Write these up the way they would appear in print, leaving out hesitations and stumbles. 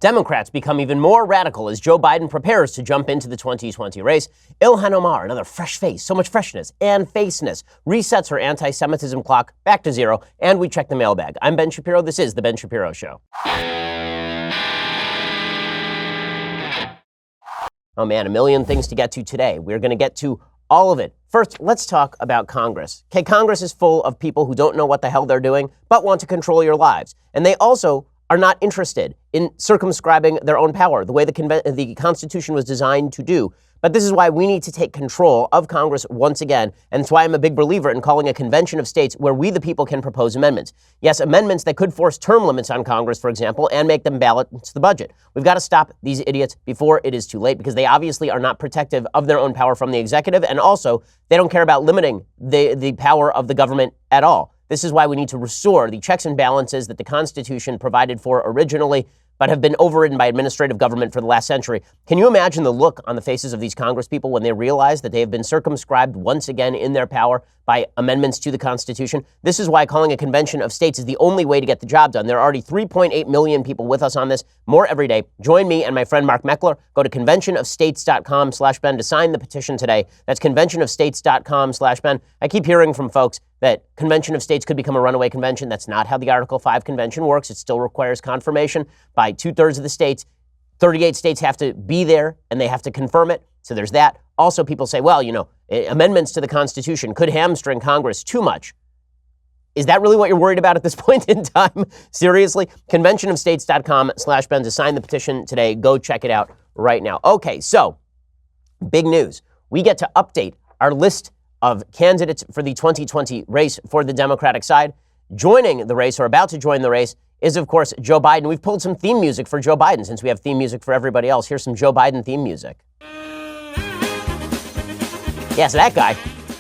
Democrats become even more radical as Joe Biden prepares to jump into the 2020 race. Ilhan Omar, another fresh face, so much freshness and faceness, resets her anti-Semitism clock back to zero, and we check the mailbag. I'm Ben Shapiro. This is The Ben Shapiro Show. Oh man, a million things to get to today. We're going to get to all of it. First, let's talk about Congress. Okay, Congress is full of people who don't know what the hell they're doing, but want to control your lives. And they also are not interested in circumscribing their own power, the way the Constitution was designed to do. But this is why we need to take control of Congress once again, and it's why I'm a big believer in calling a convention of states where we, the people, can propose amendments. Yes, amendments that could force term limits on Congress, for example, and make them balance the budget. We've got to stop these idiots before it is too late, because they obviously are not protective of their own power from the executive, and also they don't care about limiting the power of the government at all. This is why we need to restore the checks and balances that the Constitution provided for originally, but have been overridden by administrative government for the last century. Can you imagine the look on the faces of these Congress people when they realize that they have been circumscribed once again in their power by amendments to the Constitution? This is why calling a convention of states is the only way to get the job done. There are already 3.8 million people with us on this, more every day. Join me and my friend Mark Meckler. Go to conventionofstates.com/Ben to sign the petition today. That's conventionofstates.com/Ben. I keep hearing from folks that convention of states could become a runaway convention. That's not how the Article 5 convention works. It still requires confirmation by 2/3 of the states. 38 states have to be there and they have to confirm it. So there's that. Also, people say, well, amendments to the Constitution could hamstring Congress too much. Is that really what you're worried about at this point in time? Seriously? Conventionofstates.com/Ben to sign the petition today. Go check it out right now. Okay, so big news. We get to update our list of candidates for the 2020 race for the Democratic side. Joining the race, or about to join the race, is, of course, Joe Biden. We've pulled some theme music for Joe Biden since we have theme music for everybody else. Here's some Joe Biden theme music. Yeah, so that guy,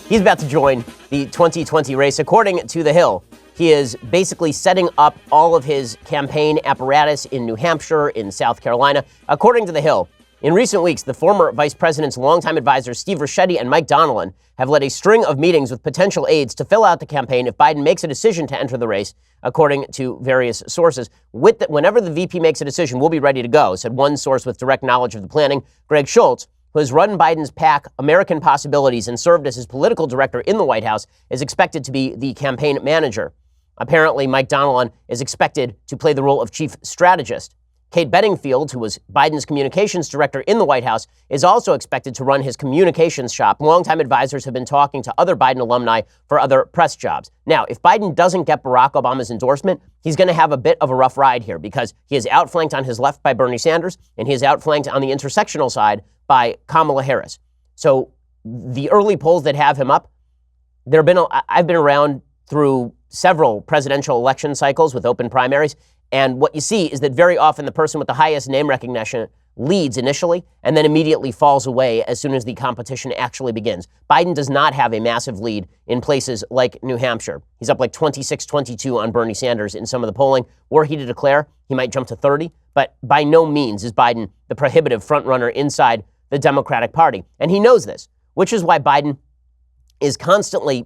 he's about to join the 2020 race. According to The Hill, he is basically setting up all of his campaign apparatus in New Hampshire, in South Carolina. According to The Hill, in recent weeks, the former vice president's longtime advisors Steve Ricchetti and Mike Donilon have led a string of meetings with potential aides to fill out the campaign if Biden makes a decision to enter the race, according to various sources. Whenever the VP makes a decision, we'll be ready to go, said one source with direct knowledge of the planning. Greg Schultz, who has run Biden's PAC, American Possibilities, and served as his political director in the White House, is expected to be the campaign manager. Apparently, Mike Donilon is expected to play the role of chief strategist. Kate Bedingfield, who was Biden's communications director in the White House, is also expected to run his communications shop. Longtime advisors have been talking to other Biden alumni for other press jobs. Now, if Biden doesn't get Barack Obama's endorsement, he's going to have a bit of a rough ride here, because he is outflanked on his left by Bernie Sanders, and he is outflanked on the intersectional side by Kamala Harris. So the early polls that have him up, I've been around through several presidential election cycles with open primaries. And what you see is that very often the person with the highest name recognition leads initially and then immediately falls away as soon as the competition actually begins. Biden does not have a massive lead in places like New Hampshire. He's up like 26-22 on Bernie Sanders in some of the polling. Were he to declare, he might jump to 30. But by no means is Biden the prohibitive frontrunner inside the Democratic Party. And he knows this, which is why Biden is constantly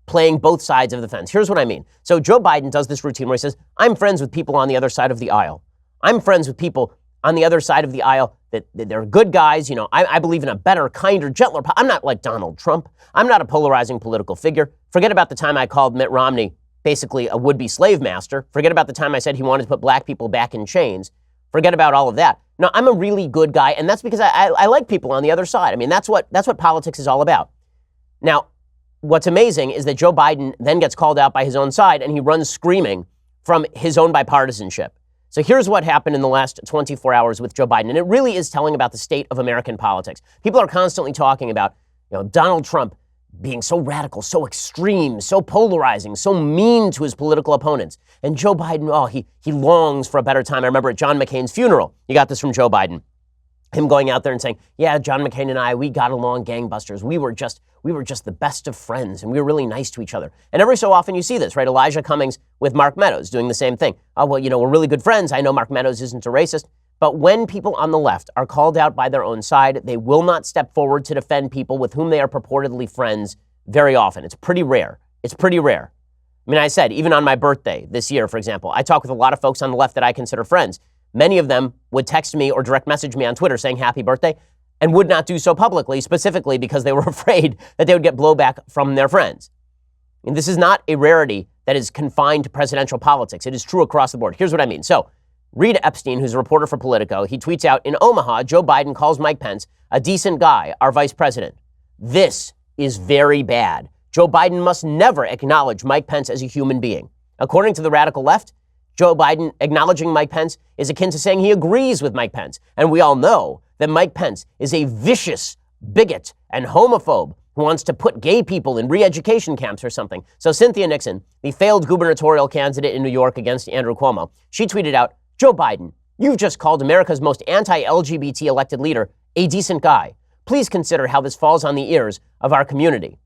playing both sides of the fence. Here's what I mean. So Joe Biden does this routine where he says, I'm friends with people on the other side of the aisle. I'm friends with people on the other side of the aisle that they're good guys. I believe in a better, kinder, gentler. I'm not like Donald Trump. I'm not a polarizing political figure. Forget about the time I called Mitt Romney basically a would-be slave master. Forget about the time I said he wanted to put black people back in chains. Forget about all of that. No, I'm a really good guy, and that's because I like people on the other side. I mean, that's what politics is all about. Now, what's amazing is that Joe Biden then gets called out by his own side, and he runs screaming from his own bipartisanship. So here's what happened in the last 24 hours with Joe Biden, and it really is telling about the state of American politics. People are constantly talking about, Donald Trump being so radical, so extreme, so polarizing, so mean to his political opponents. And Joe Biden, he longs for a better time. I remember at John McCain's funeral, you got this from Joe Biden. Him going out there and saying, yeah, John McCain and I, we got along gangbusters. We were just the best of friends, and we were really nice to each other. And every so often you see this, right? Elijah Cummings with Mark Meadows doing the same thing. Oh, well, we're really good friends. I know Mark Meadows isn't a racist. But when people on the left are called out by their own side, they will not step forward to defend people with whom they are purportedly friends very often. It's pretty rare. I mean, I said, even on my birthday this year, for example, I talk with a lot of folks on the left that I consider friends. Many of them would text me or direct message me on Twitter saying happy birthday and would not do so publicly, specifically because they were afraid that they would get blowback from their friends. And this is not a rarity that is confined to presidential politics. It is true across the board. Here's what I mean. So, Reed Epstein, who's a reporter for Politico, he tweets out, in Omaha, Joe Biden calls Mike Pence a decent guy, our vice president. This is very bad. Joe Biden must never acknowledge Mike Pence as a human being. According to the radical left, Joe Biden acknowledging Mike Pence is akin to saying he agrees with Mike Pence. And we all know that Mike Pence is a vicious bigot and homophobe who wants to put gay people in re-education camps or something. So Cynthia Nixon, the failed gubernatorial candidate in New York against Andrew Cuomo, she tweeted out, Joe Biden, you've just called America's most anti-LGBT elected leader a decent guy. Please consider how this falls on the ears of our community.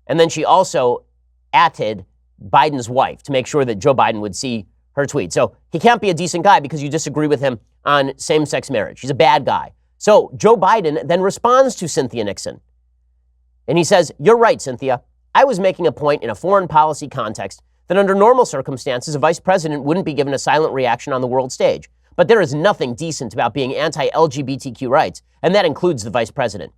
And then she also atted Biden's wife to make sure that Joe Biden would see her tweet. So he can't be a decent guy because you disagree with him on same-sex marriage. He's a bad guy. So Joe Biden then responds to Cynthia Nixon. And he says, you're right, Cynthia. I was making a point in a foreign policy context that under normal circumstances, a vice president wouldn't be given a silent reaction on the world stage. But there is nothing decent about being anti-LGBTQ rights, and that includes the vice president.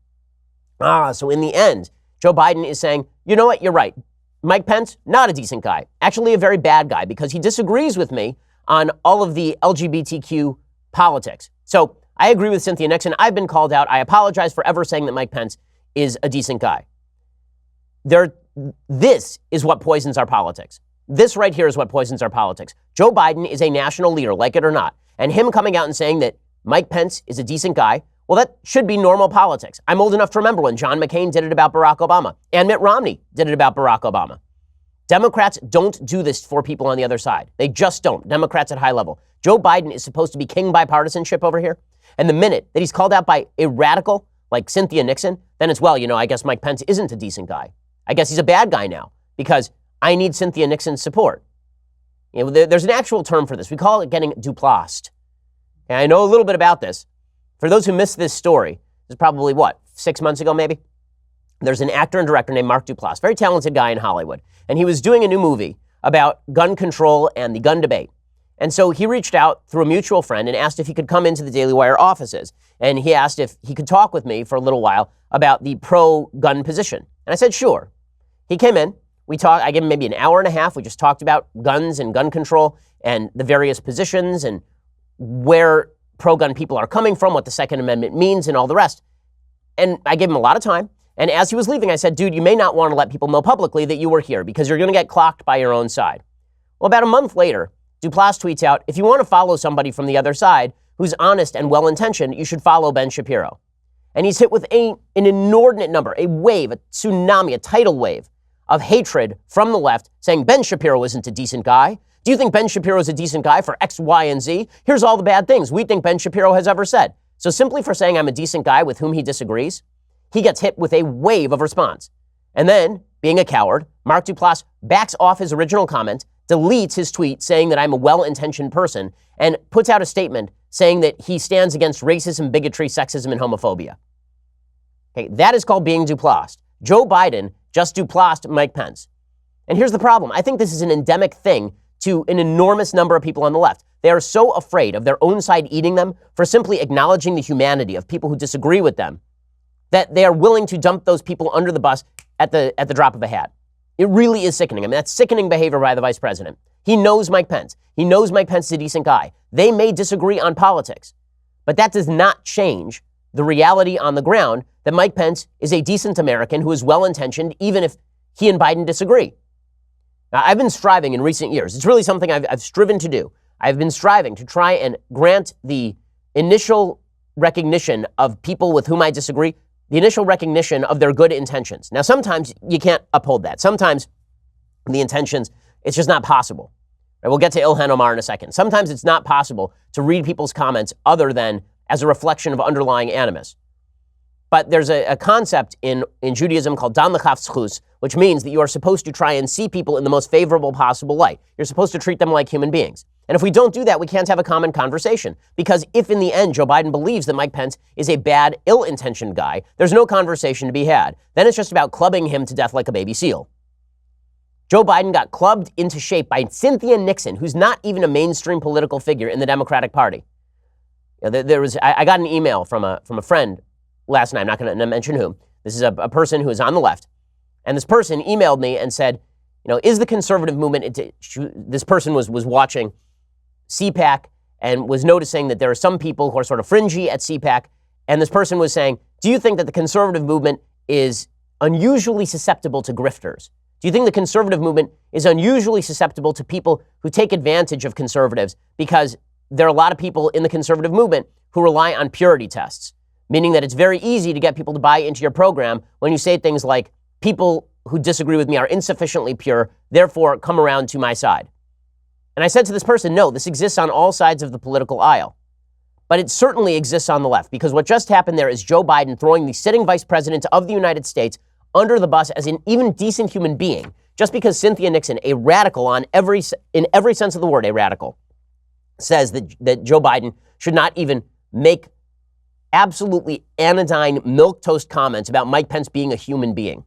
So in the end, Joe Biden is saying, you know what, you're right. Mike Pence, not a decent guy. Actually a very bad guy because he disagrees with me on all of the LGBTQ politics. So I agree with Cynthia Nixon. I've been called out. I apologize for ever saying that Mike Pence is a decent guy. This is what poisons our politics. This right here is what poisons our politics. Joe Biden is a national leader, like it or not. And him coming out and saying that Mike Pence is a decent guy, well, that should be normal politics. I'm old enough to remember when John McCain did it about Barack Obama and Mitt Romney did it about Barack Obama. Democrats don't do this for people on the other side. They just don't. Democrats at high level. Joe Biden is supposed to be king bipartisanship over here. And the minute that he's called out by a radical like Cynthia Nixon, then it's, well, I guess Mike Pence isn't a decent guy. I guess he's a bad guy now because I need Cynthia Nixon's support. There's an actual term for this. We call it getting duplassed. And I know a little bit about this. For those who missed this story, this is probably, 6 months ago maybe? There's an actor and director named Mark Duplass, very talented guy in Hollywood. And he was doing a new movie about gun control and the gun debate. And so he reached out through a mutual friend and asked if he could come into the Daily Wire offices. And he asked if he could talk with me for a little while about the pro-gun position. And I said, sure. He came in. We talked. I gave him maybe an hour and a half. We just talked about guns and gun control and the various positions and where pro-gun people are coming from, what the Second Amendment means, and all the rest. And I gave him a lot of time. And as he was leaving, I said, dude, you may not want to let people know publicly that you were here because you're going to get clocked by your own side. Well, about a month later, Duplass tweets out, if you want to follow somebody from the other side who's honest and well-intentioned, you should follow Ben Shapiro. And he's hit with an inordinate number, a wave, a tsunami, a tidal wave of hatred from the left saying Ben Shapiro isn't a decent guy. Do you think Ben Shapiro is a decent guy for X, Y, and Z? Here's all the bad things we think Ben Shapiro has ever said. So simply for saying I'm a decent guy with whom he disagrees, he gets hit with a wave of response. And then, being a coward, Mark Duplass backs off his original comment, deletes his tweet saying that I'm a well-intentioned person, and puts out a statement saying that he stands against racism, bigotry, sexism, and homophobia. Okay, that is called being Duplassed. Joe Biden just Duplassed Mike Pence. And here's the problem. I think this is an endemic thing to an enormous number of people on the left. They are so afraid of their own side eating them for simply acknowledging the humanity of people who disagree with them that they are willing to dump those people under the bus at the drop of a hat. It really is sickening. I mean, that's sickening behavior by the vice president. He knows Mike Pence. He knows Mike Pence is a decent guy. They may disagree on politics, but that does not change the reality on the ground that Mike Pence is a decent American who is well-intentioned, even if he and Biden disagree. Now, I've been striving in recent years. It's really something I've striven to do. I've been striving to try and grant the initial recognition of people with whom I disagree, the initial recognition of their good intentions. Now, sometimes you can't uphold that. Sometimes the intentions, it's just not possible. Right, we'll get to Ilhan Omar in a second. Sometimes it's not possible to read people's comments other than as a reflection of underlying animus. But there's a concept in Judaism called dan l'chaf zchus, which means that you are supposed to try and see people in the most favorable possible light. You're supposed to treat them like human beings. And if we don't do that, we can't have a common conversation. Because if in the end Joe Biden believes that Mike Pence is a bad, ill-intentioned guy, there's no conversation to be had. Then it's just about clubbing him to death like a baby seal. Joe Biden got clubbed into shape by Cynthia Nixon, who's not even a mainstream political figure in the Democratic Party. I got an email from a friend last night. I'm not going to mention whom. This is a person who is on the left. And this person emailed me and said, is the conservative movement, this person was watching CPAC and was noticing that there are some people who are sort of fringy at CPAC. And this person was saying, do you think that the conservative movement is unusually susceptible to grifters? Do you think the conservative movement is unusually susceptible to people who take advantage of conservatives? Because there are a lot of people in the conservative movement who rely on purity tests, meaning that it's very easy to get people to buy into your program when you say things like, people who disagree with me are insufficiently pure, therefore come around to my side. And I said to this person, no, this exists on all sides of the political aisle. But it certainly exists on the left, because what just happened there is Joe Biden throwing the sitting vice president of the United States under the bus as an even decent human being, just because Cynthia Nixon, a radical in every sense of the word, a radical, says that Joe Biden should not even make absolutely anodyne milquetoast comments about Mike Pence being a human being.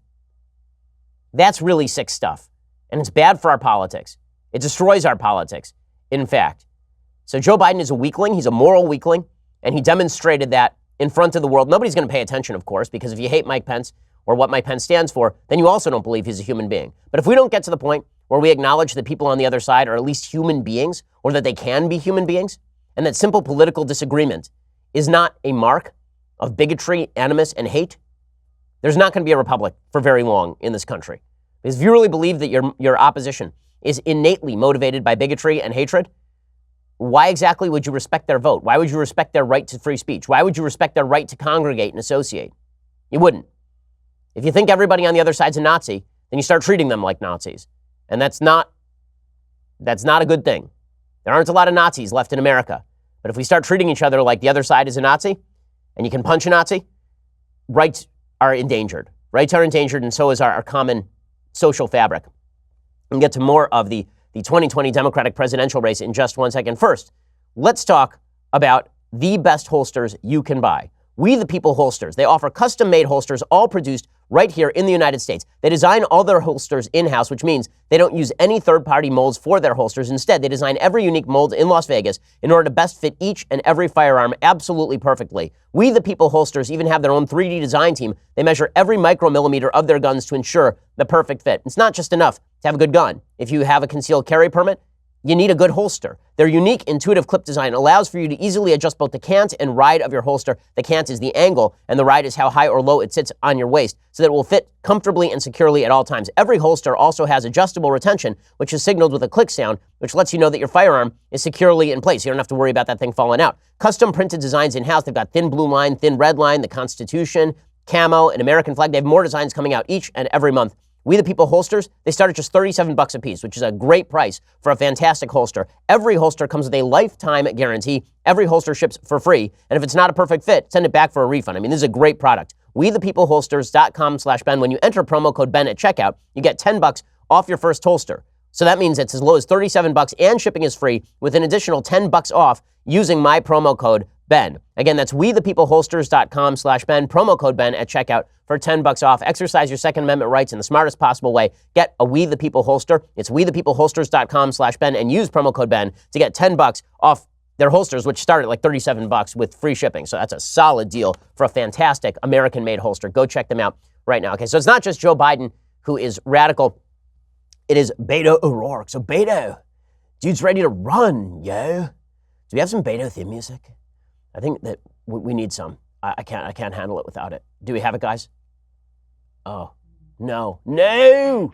That's really sick stuff. And it's bad for our politics. It destroys our politics, in fact. So Joe Biden is a weakling. He's a moral weakling. And he demonstrated that in front of the world. Nobody's going to pay attention, of course, because if you hate Mike Pence or what Mike Pence stands for, then you also don't believe he's a human being. But if we don't get to the point where we acknowledge that people on the other side are at least human beings, or that they can be human beings, and that simple political disagreement is not a mark of bigotry, animus, and hate, there's not going to be a republic for very long in this country. Because if you really believe that your opposition is innately motivated by bigotry and hatred, why exactly would you respect their vote? Why would you respect their right to free speech? Why would you respect their right to congregate and associate? You wouldn't. If you think everybody on the other side's a Nazi, then you start treating them like Nazis. And that's not a good thing. There aren't a lot of Nazis left in America. But if we start treating each other like the other side is a Nazi, and you can punch a Nazi, rights are endangered. Rights are endangered, and so is our common social fabric. We'll get to more of the 2020 Democratic presidential race in just one second. First, let's talk about the best holsters you can buy. We the People holsters. They offer custom-made holsters, all produced right here in the United States. They design all their holsters in-house, which means they don't use any third-party molds for their holsters. Instead, they design every unique mold in Las Vegas in order to best fit each and every firearm absolutely perfectly. We the People holsters even have their own 3D design team. They measure every micromillimeter of their guns to ensure the perfect fit. It's not just enough to have a good gun. If you have a concealed carry permit, you need a good holster. Their unique, intuitive clip design allows for you to easily adjust both the cant and ride of your holster. The cant is the angle, and the ride is how high or low it sits on your waist, so that it will fit comfortably and securely at all times. Every holster also has adjustable retention, which is signaled with a click sound, which lets you know that your firearm is securely in place. You don't have to worry about that thing falling out. Custom printed designs in-house. They've got thin blue line, thin red line, the Constitution, camo, an American flag. They have more designs coming out each and every month. We the People holsters, they start at just $37 a piece, which is a great price for a fantastic holster. Every holster comes with a lifetime guarantee. Every holster ships for free. And if it's not a perfect fit, send it back for a refund. I mean, this is a great product. WeThePeopleHolsters.com/Ben. When you enter promo code Ben at checkout, you get $10 off your first holster. So that means it's as low as $37 and shipping is free with an additional $10 off using my promo code Ben. Again, that's WeThePeopleHolsters.com/Ben, promo code Ben at checkout for $10 off. Exercise your Second Amendment rights in the smartest possible way. Get a We the People holster. It's WeThePeopleHolsters.com/Ben and use promo code Ben to get $10 off their holsters, which start at like $37 with free shipping. So that's a solid deal for a fantastic American-made holster. Go check them out right now. Okay, so it's not just Joe Biden who is radical. It is Beto O'Rourke. So Beto, dude's ready to run, yo. Do we have some Beto theme music? I think that we need some. I can't handle it without it. Do we have it, guys? Oh, no. Yes.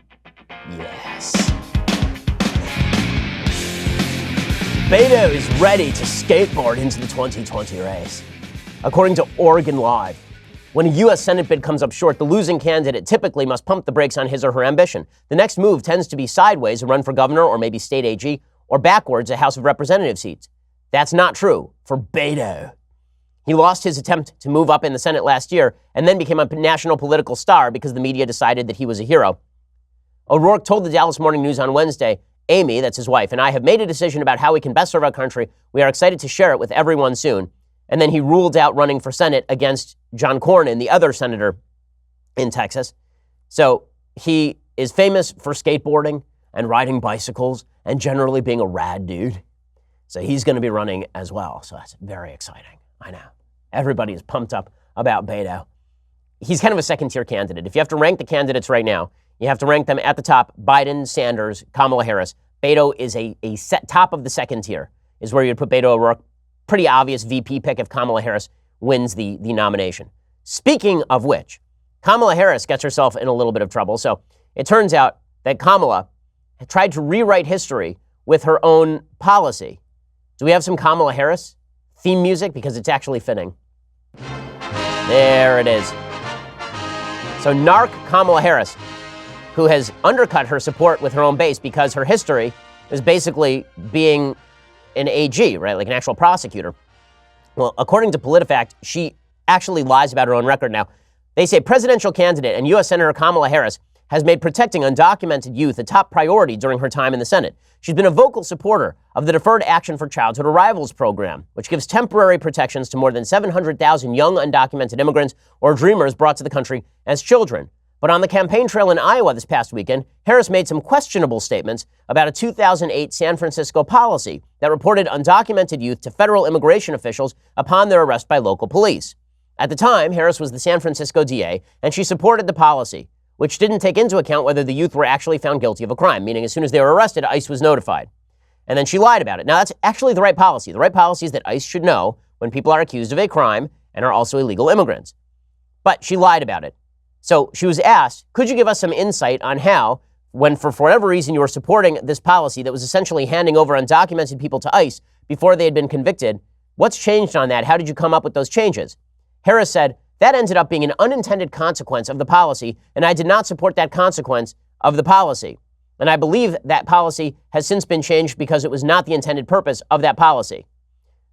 Beto is ready to skateboard into the 2020 race. According to Oregon Live, when a U.S. Senate bid comes up short, the losing candidate typically must pump the brakes on his or her ambition. The next move tends to be sideways, a run for governor or maybe state AG, or backwards, a House of Representatives seat. That's not true for Beto. He lost his attempt to move up in the Senate last year and then became a national political star because the media decided that he was a hero. O'Rourke told the Dallas Morning News on Wednesday, Amy, that's his wife, and I have made a decision about how we can best serve our country. We are excited to share it with everyone soon. And then he ruled out running for Senate against John Cornyn, the other senator in Texas. So he is famous for skateboarding and riding bicycles and generally being a rad dude. So he's going to be running as well. So that's very exciting. I know. Everybody is pumped up about Beto. He's kind of a second-tier candidate. If you have to rank the candidates right now, you have to rank them at the top: Biden, Sanders, Kamala Harris. Beto is a set top of the second tier, is where you'd put Beto O'Rourke. Pretty obvious VP pick if Kamala Harris wins the nomination. Speaking of which, Kamala Harris gets herself in a little bit of trouble. So it turns out that Kamala had tried to rewrite history with her own policy. Do we have some Kamala Harris theme music? Because it's actually fitting. There it is. So narc Kamala Harris, who has undercut her support with her own base because her history is basically being an AG, right, like an actual prosecutor. Well, according to PolitiFact, she actually lies about her own record now. They say presidential candidate and U.S. Senator Kamala Harris has made protecting undocumented youth a top priority during her time in the Senate. She's been a vocal supporter of the Deferred Action for Childhood Arrivals program, which gives temporary protections to more than 700,000 young undocumented immigrants or dreamers brought to the country as children. But on the campaign trail in Iowa this past weekend, Harris made some questionable statements about a 2008 San Francisco policy that reported undocumented youth to federal immigration officials upon their arrest by local police. At the time, Harris was the San Francisco DA, and she supported the policy, which didn't take into account whether the youth were actually found guilty of a crime, meaning as soon as they were arrested, ICE was notified. And then she lied about it. Now, that's actually the right policy. The right policy is that ICE should know when people are accused of a crime and are also illegal immigrants. But she lied about it. So she was asked, could you give us some insight on how, when for whatever reason you were supporting this policy that was essentially handing over undocumented people to ICE before they had been convicted, what's changed on that? How did you come up with those changes? Harris said, that ended up being an unintended consequence of the policy, and I did not support that consequence of the policy. And I believe that policy has since been changed because it was not the intended purpose of that policy.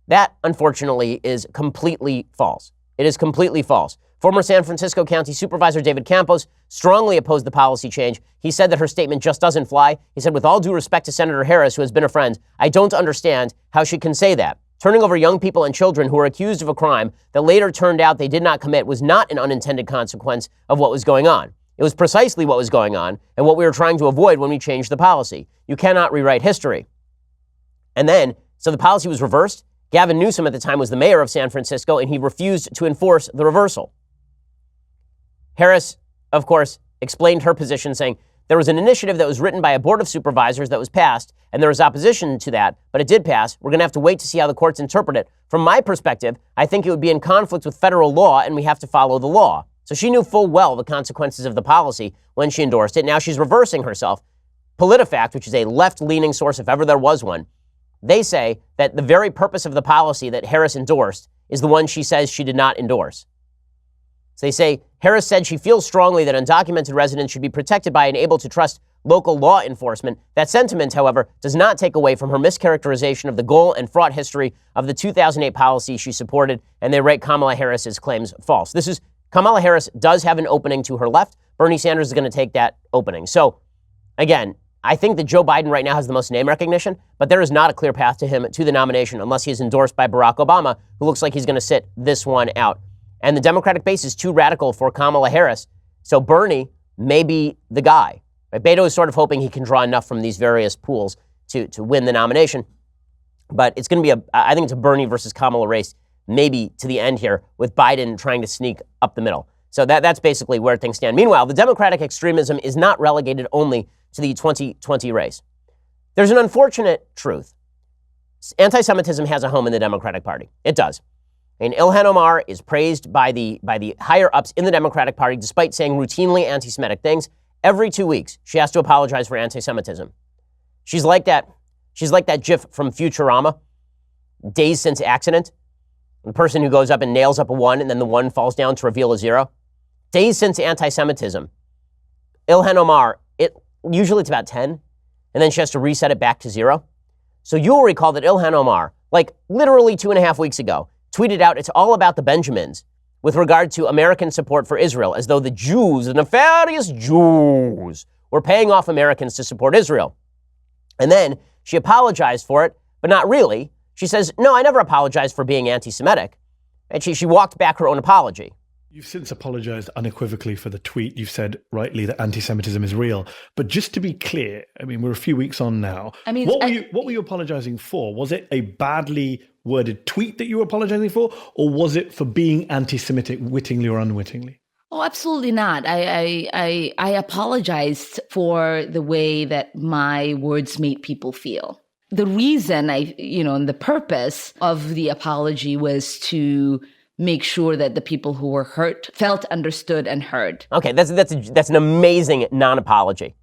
That, unfortunately, is completely false. It is completely false. Former San Francisco County Supervisor David Campos strongly opposed the policy change. He said that her statement just doesn't fly. He said, with all due respect to Senator Harris, who has been a friend, I don't understand how she can say that. Turning over young people and children who were accused of a crime that later turned out they did not commit was not an unintended consequence of what was going on. It was precisely what was going on and what we were trying to avoid when we changed the policy. You cannot rewrite history. And then, so the policy was reversed. Gavin Newsom at the time was the mayor of San Francisco, and he refused to enforce the reversal. Harris, of course, explained her position, saying there was an initiative that was written by a board of supervisors that was passed, and there was opposition to that, but it did pass. We're going to have to wait to see how the courts interpret it. From my perspective, I think it would be in conflict with federal law, and we have to follow the law. So she knew full well the consequences of the policy when she endorsed it. Now she's reversing herself. PolitiFact, which is a left-leaning source if ever there was one, they say that the very purpose of the policy that Harris endorsed is the one she says she did not endorse. So they say, Harris said she feels strongly that undocumented residents should be protected by and able to trust local law enforcement. That sentiment, however, does not take away from her mischaracterization of the goal and fraught history of the 2008 policy she supported, and they rate Kamala Harris's claims false. Kamala Harris does have an opening to her left. Bernie Sanders is going to take that opening. So, again, I think that Joe Biden right now has the most name recognition, but there is not a clear path to him to the nomination unless he is endorsed by Barack Obama, who looks like he's going to sit this one out. And the Democratic base is too radical for Kamala Harris, so Bernie may be the guy. Right? Beto is sort of hoping he can draw enough from these various pools to win the nomination. But it's going to be I think it's a Bernie versus Kamala race, maybe to the end here, with Biden trying to sneak up the middle. So that's basically where things stand. Meanwhile, the Democratic extremism is not relegated only to the 2020 race. There's an unfortunate truth. Anti-Semitism has a home in the Democratic Party. It does. And Ilhan Omar is praised by the higher-ups in the Democratic Party, despite saying routinely anti-Semitic things. Every 2 weeks, she has to apologize for anti-Semitism. She's like that GIF from Futurama, days since accident. The person who goes up and nails up a 1, and then the 1 falls down to reveal a 0. Days since anti-Semitism. Ilhan Omar, usually it's about 10, and then she has to reset it back to 0. So you'll recall that Ilhan Omar, like literally 2.5 weeks ago, tweeted out it's all about the Benjamins with regard to American support for Israel, as though the Jews, the nefarious Jews, were paying off Americans to support Israel. And then she apologized for it, but not really. She says, no, I never apologized for being anti-Semitic. And she walked back her own apology. You've since apologized unequivocally for the tweet. You've said rightly that anti-Semitism is real. But just to be clear, I mean, we're a few weeks on now. What were you apologizing for? Was it a badly worded tweet that you were apologizing for? Or was it for being anti-Semitic wittingly or unwittingly? Oh, absolutely not. I apologized for the way that my words made people feel. The reason and the purpose of the apology was to make sure that the people who were hurt felt understood and heard. Okay, that's an amazing non-apology,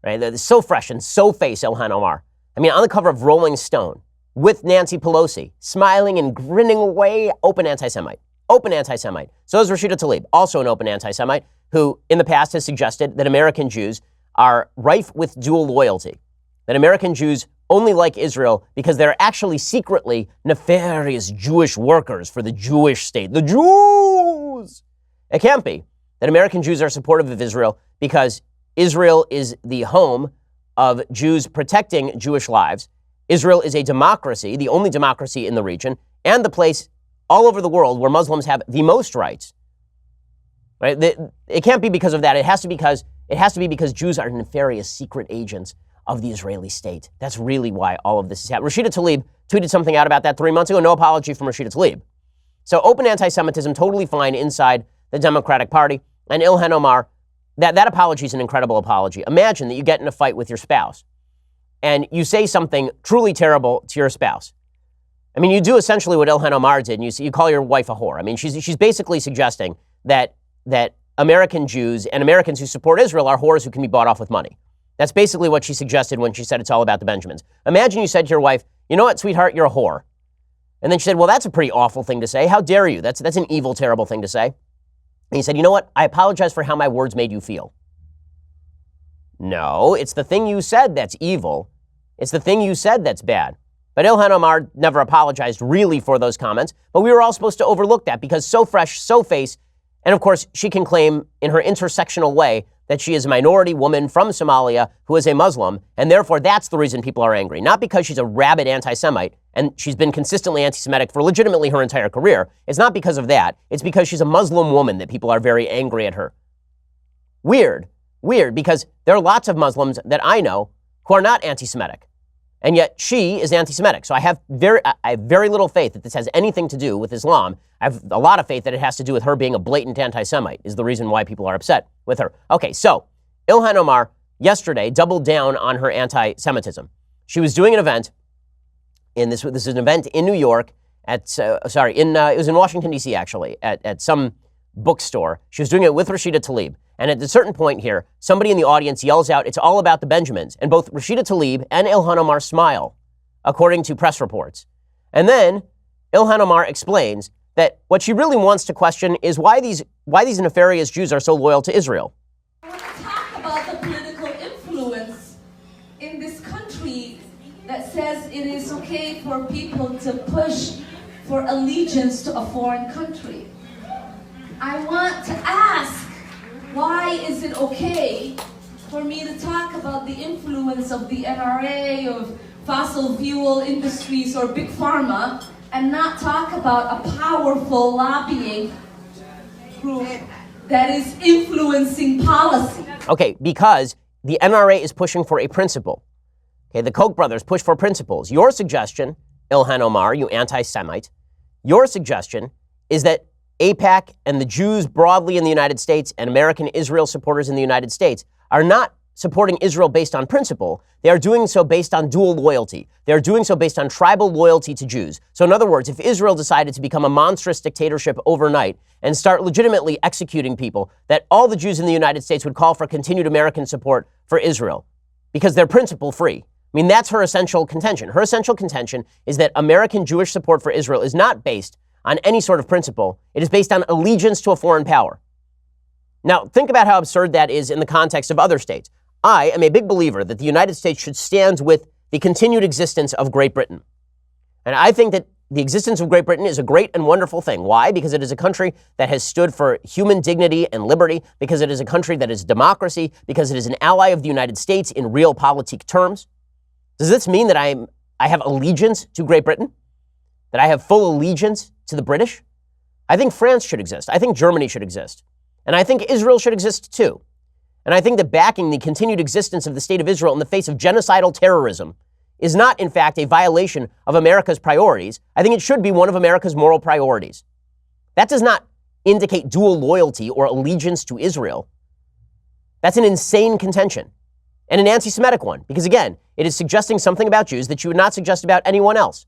right? That's so fresh and so face Ilhan Omar. I mean, on the cover of Rolling Stone with Nancy Pelosi, smiling and grinning away, open anti-Semite. Open anti-Semite. So is Rashida Tlaib, also an open anti-Semite, who in the past has suggested that American Jews are rife with dual loyalty, that American Jews only like Israel because they're actually secretly nefarious Jewish workers for the Jewish state. The Jews! It can't be that American Jews are supportive of Israel because Israel is the home of Jews protecting Jewish lives. Israel is a democracy, the only democracy in the region, and the place all over the world where Muslims have the most rights. Right? It can't be because of that. It has to be because Jews are nefarious secret agents of the Israeli state. That's really why all of this is happening. Rashida Tlaib tweeted something out about that 3 months ago. No apology from Rashida Tlaib. So open anti-Semitism, totally fine inside the Democratic Party. And Ilhan Omar, that apology is an incredible apology. Imagine that you get in a fight with your spouse and you say something truly terrible to your spouse. I mean, you do essentially what Ilhan Omar did, and you call your wife a whore. I mean, she's basically suggesting that American Jews and Americans who support Israel are whores who can be bought off with money. That's basically what she suggested when she said it's all about the Benjamins. Imagine you said to your wife, you know what, sweetheart, you're a whore. And then she said, well, that's a pretty awful thing to say. How dare you? That's an evil, terrible thing to say. And he said, you know what, I apologize for how my words made you feel. No, it's the thing you said that's evil. It's the thing you said that's bad. But Ilhan Omar never apologized really for those comments, but we were all supposed to overlook that because so fresh, so face, and of course, she can claim in her intersectional way that she is a minority woman from Somalia who is a Muslim, and therefore that's the reason people are angry. Not because she's a rabid anti-Semite, and she's been consistently anti-Semitic for legitimately her entire career. It's not because of that. It's because she's a Muslim woman that people are very angry at her. Weird, because there are lots of Muslims that I know who are not anti-Semitic, and yet she is anti-Semitic. So I have very little faith that this has anything to do with Islam. I have a lot of faith that it has to do with her being a blatant anti-Semite is the reason why people are upset with her. Okay, so Ilhan Omar yesterday doubled down on her anti-Semitism. She was doing an event, this is an event in New York it was in Washington, D.C. actually, at some bookstore. She was doing it with Rashida Tlaib. And at a certain point here, somebody in the audience yells out, it's all about the Benjamins. And both Rashida Tlaib and Ilhan Omar smile, according to press reports. And then Ilhan Omar explains that what she really wants to question is why these nefarious Jews are so loyal to Israel. I want to talk about the political influence in this country that says it is okay for people to push for allegiance to a foreign country. I want to ask, why is it okay for me to talk about the influence of the NRA, of fossil fuel industries, or big pharma, and not talk about a powerful lobbying group that is influencing policy? Okay, because the NRA is pushing for a principle. Okay, the Koch brothers push for principles. Your suggestion, Ilhan Omar, you anti-Semite, your suggestion is that AIPAC and the Jews broadly in the United States and American Israel supporters in the United States are not supporting Israel based on principle. They are doing so based on dual loyalty. They are doing so based on tribal loyalty to Jews. So in other words, if Israel decided to become a monstrous dictatorship overnight and start legitimately executing people, that all the Jews in the United States would call for continued American support for Israel because they're principle free. I mean, that's her essential contention. Her essential contention is that American Jewish support for Israel is not based on any sort of principle. It is based on allegiance to a foreign power. Now, think about how absurd that is in the context of other states. I am a big believer that the United States should stand with the continued existence of Great Britain. And I think that the existence of Great Britain is a great and wonderful thing. Why? Because it is a country that has stood for human dignity and liberty, because it is a country that is democracy, because it is an ally of the United States in realpolitik terms. Does this mean that I have allegiance to Great Britain? That I have full allegiance to the British? I think France should exist. I think Germany should exist. And I think Israel should exist too. And I think that backing the continued existence of the state of Israel in the face of genocidal terrorism is not, in fact, a violation of America's priorities. I think it should be one of America's moral priorities. That does not indicate dual loyalty or allegiance to Israel. That's an insane contention, and an anti-Semitic one, because again, it is suggesting something about Jews that you would not suggest about anyone else.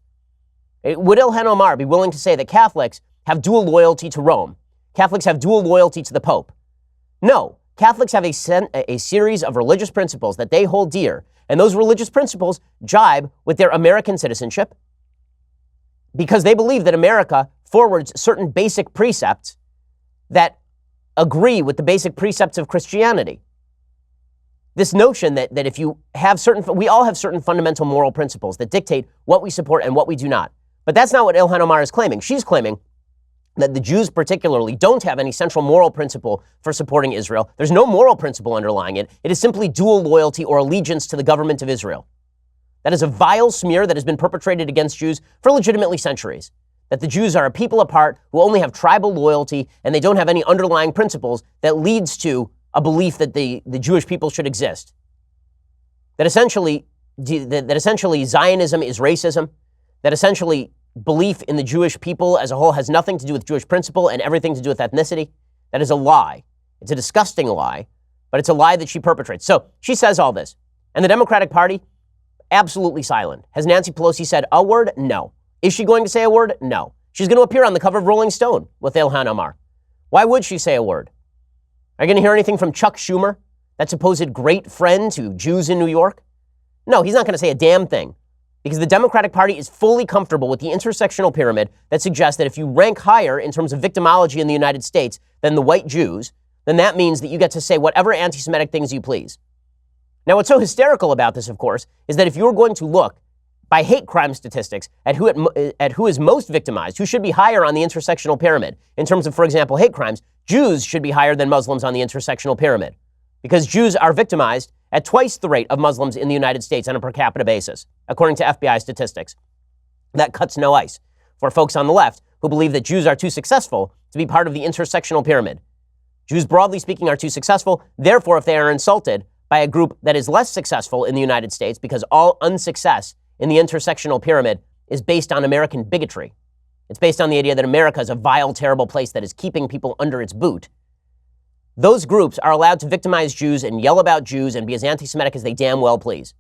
Would Ilhan Omar be willing to say that Catholics have dual loyalty to Rome? Catholics have dual loyalty to the Pope? No. Catholics have a series of religious principles that they hold dear, and those religious principles jibe with their American citizenship because they believe that America forwards certain basic precepts that agree with the basic precepts of Christianity. This notion that if you have we all have certain fundamental moral principles that dictate what we support and what we do not. But that's not what Ilhan Omar is claiming. She's claiming that the Jews particularly don't have any central moral principle for supporting Israel. There's no moral principle underlying it. It is simply dual loyalty or allegiance to the government of Israel. That is a vile smear that has been perpetrated against Jews for legitimately centuries. That the Jews are a people apart who only have tribal loyalty and they don't have any underlying principles that leads to a belief that the Jewish people should exist. That essentially Zionism is racism. That essentially belief in the Jewish people as a whole has nothing to do with Jewish principle and everything to do with ethnicity. That is a lie. It's a disgusting lie, but it's a lie that she perpetrates. So she says all this. And the Democratic Party, absolutely silent. Has Nancy Pelosi said a word? No. Is she going to say a word? No. She's going to appear on the cover of Rolling Stone with Ilhan Omar. Why would she say a word? Are you going to hear anything from Chuck Schumer, that supposed great friend to Jews in New York? No, he's not going to say a damn thing because the Democratic Party is fully comfortable with the intersectional pyramid that suggests that if you rank higher in terms of victimology in the United States than the white Jews, then that means that you get to say whatever anti-Semitic things you please. Now, what's so hysterical about this, of course, is that if you're going to look by hate crime statistics at who is most victimized, who should be higher on the intersectional pyramid in terms of, for example, hate crimes, Jews should be higher than Muslims on the intersectional pyramid because Jews are victimized at twice the rate of Muslims in the United States on a per capita basis, according to FBI statistics. That cuts no ice for folks on the left who believe that Jews are too successful to be part of the intersectional pyramid. Jews, broadly speaking, are too successful. Therefore, if they are insulted by a group that is less successful in the United States, because all unsuccess in the intersectional pyramid is based on American bigotry. It's based on the idea that America is a vile, terrible place that is keeping people under its boot. Those groups are allowed to victimize Jews and yell about Jews and be as anti-Semitic as they damn well please.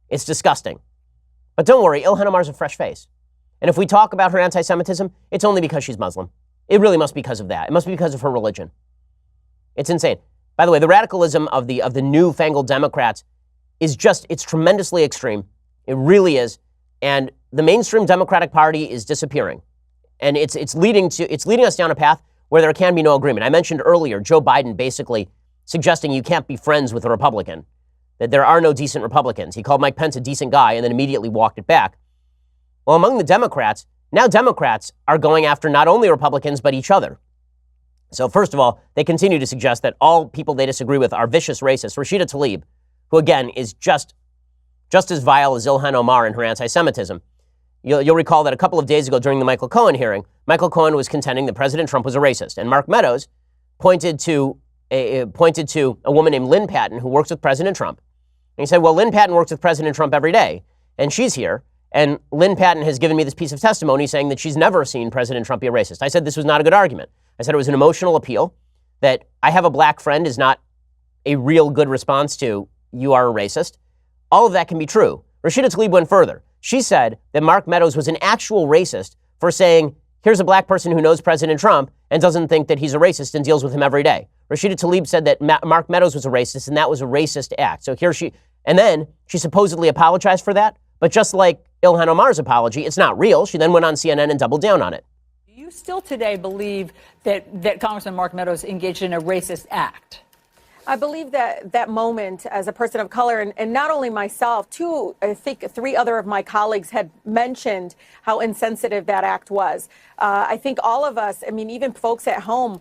It's disgusting. But don't worry, Ilhan Omar's a fresh face. And if we talk about her anti-Semitism, it's only because she's Muslim. It really must be because of that. It must be because of her religion. It's insane. By the way, the radicalism of the newfangled Democrats is it's tremendously extreme. It really is. And the mainstream Democratic Party is disappearing. And it's leading us down a path where there can be no agreement. I mentioned earlier Joe Biden basically suggesting you can't be friends with a Republican, that there are no decent Republicans. He called Mike Pence a decent guy and then immediately walked it back. Well, among the Democrats, now Democrats are going after not only Republicans, but each other. So first of all, they continue to suggest that all people they disagree with are vicious racists. Rashida Tlaib, who again is just as vile as Ilhan Omar in her anti-Semitism. You'll recall that a couple of days ago during the Michael Cohen hearing, Michael Cohen was contending that President Trump was a racist. And Mark Meadows pointed to a woman named Lynn Patton who works with President Trump. And he said, well, Lynn Patton works with President Trump every day, and she's here. And Lynn Patton has given me this piece of testimony saying that she's never seen President Trump be a racist. I said this was not a good argument. I said it was an emotional appeal, that I have a black friend is not a real good response to you are a racist. All of that can be true. Rashida Tlaib went further. She said that Mark Meadows was an actual racist for saying, here's a black person who knows President Trump and doesn't think that he's a racist and deals with him every day. Rashida Tlaib said that Mark Meadows was a racist and that was a racist act. So and then she supposedly apologized for that. But just like Ilhan Omar's apology, it's not real. She then went on CNN and doubled down on it. Do you still today believe that Congressman Mark Meadows engaged in a racist act? I believe that moment as a person of color, and not only myself, I think 3 other of my colleagues had mentioned how insensitive that act was. I think all of us, I mean, even folks at home,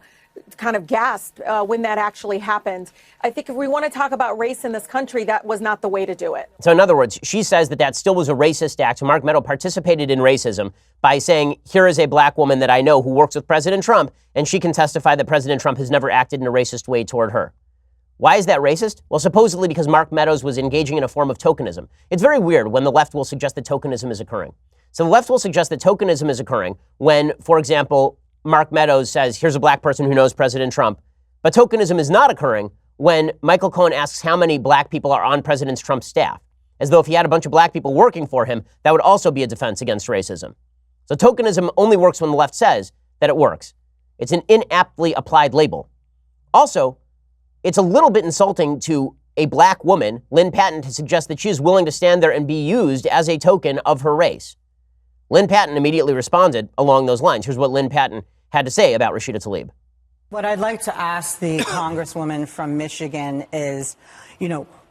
kind of gasped when that actually happened. I think if we want to talk about race in this country, that was not the way to do it. So in other words, she says that that still was a racist act. Mark Meadows participated in racism by saying, here is a black woman that I know who works with President Trump, and she can testify that President Trump has never acted in a racist way toward her. Why is that racist? Well, supposedly because Mark Meadows was engaging in a form of tokenism. It's very weird when the left will suggest that tokenism is occurring. So the left will suggest that tokenism is occurring when, for example, Mark Meadows says, here's a black person who knows President Trump. But tokenism is not occurring when Michael Cohen asks how many black people are on President Trump's staff, as though if he had a bunch of black people working for him, that would also be a defense against racism. So tokenism only works when the left says that it works. It's an inaptly applied label. Also, it's a little bit insulting to a black woman, Lynn Patton, to suggest that she is willing to stand there and be used as a token of her race. Lynn Patton immediately responded along those lines. Here's what Lynn Patton had to say about Rashida Tlaib. What I'd like to ask the Congresswoman from Michigan is,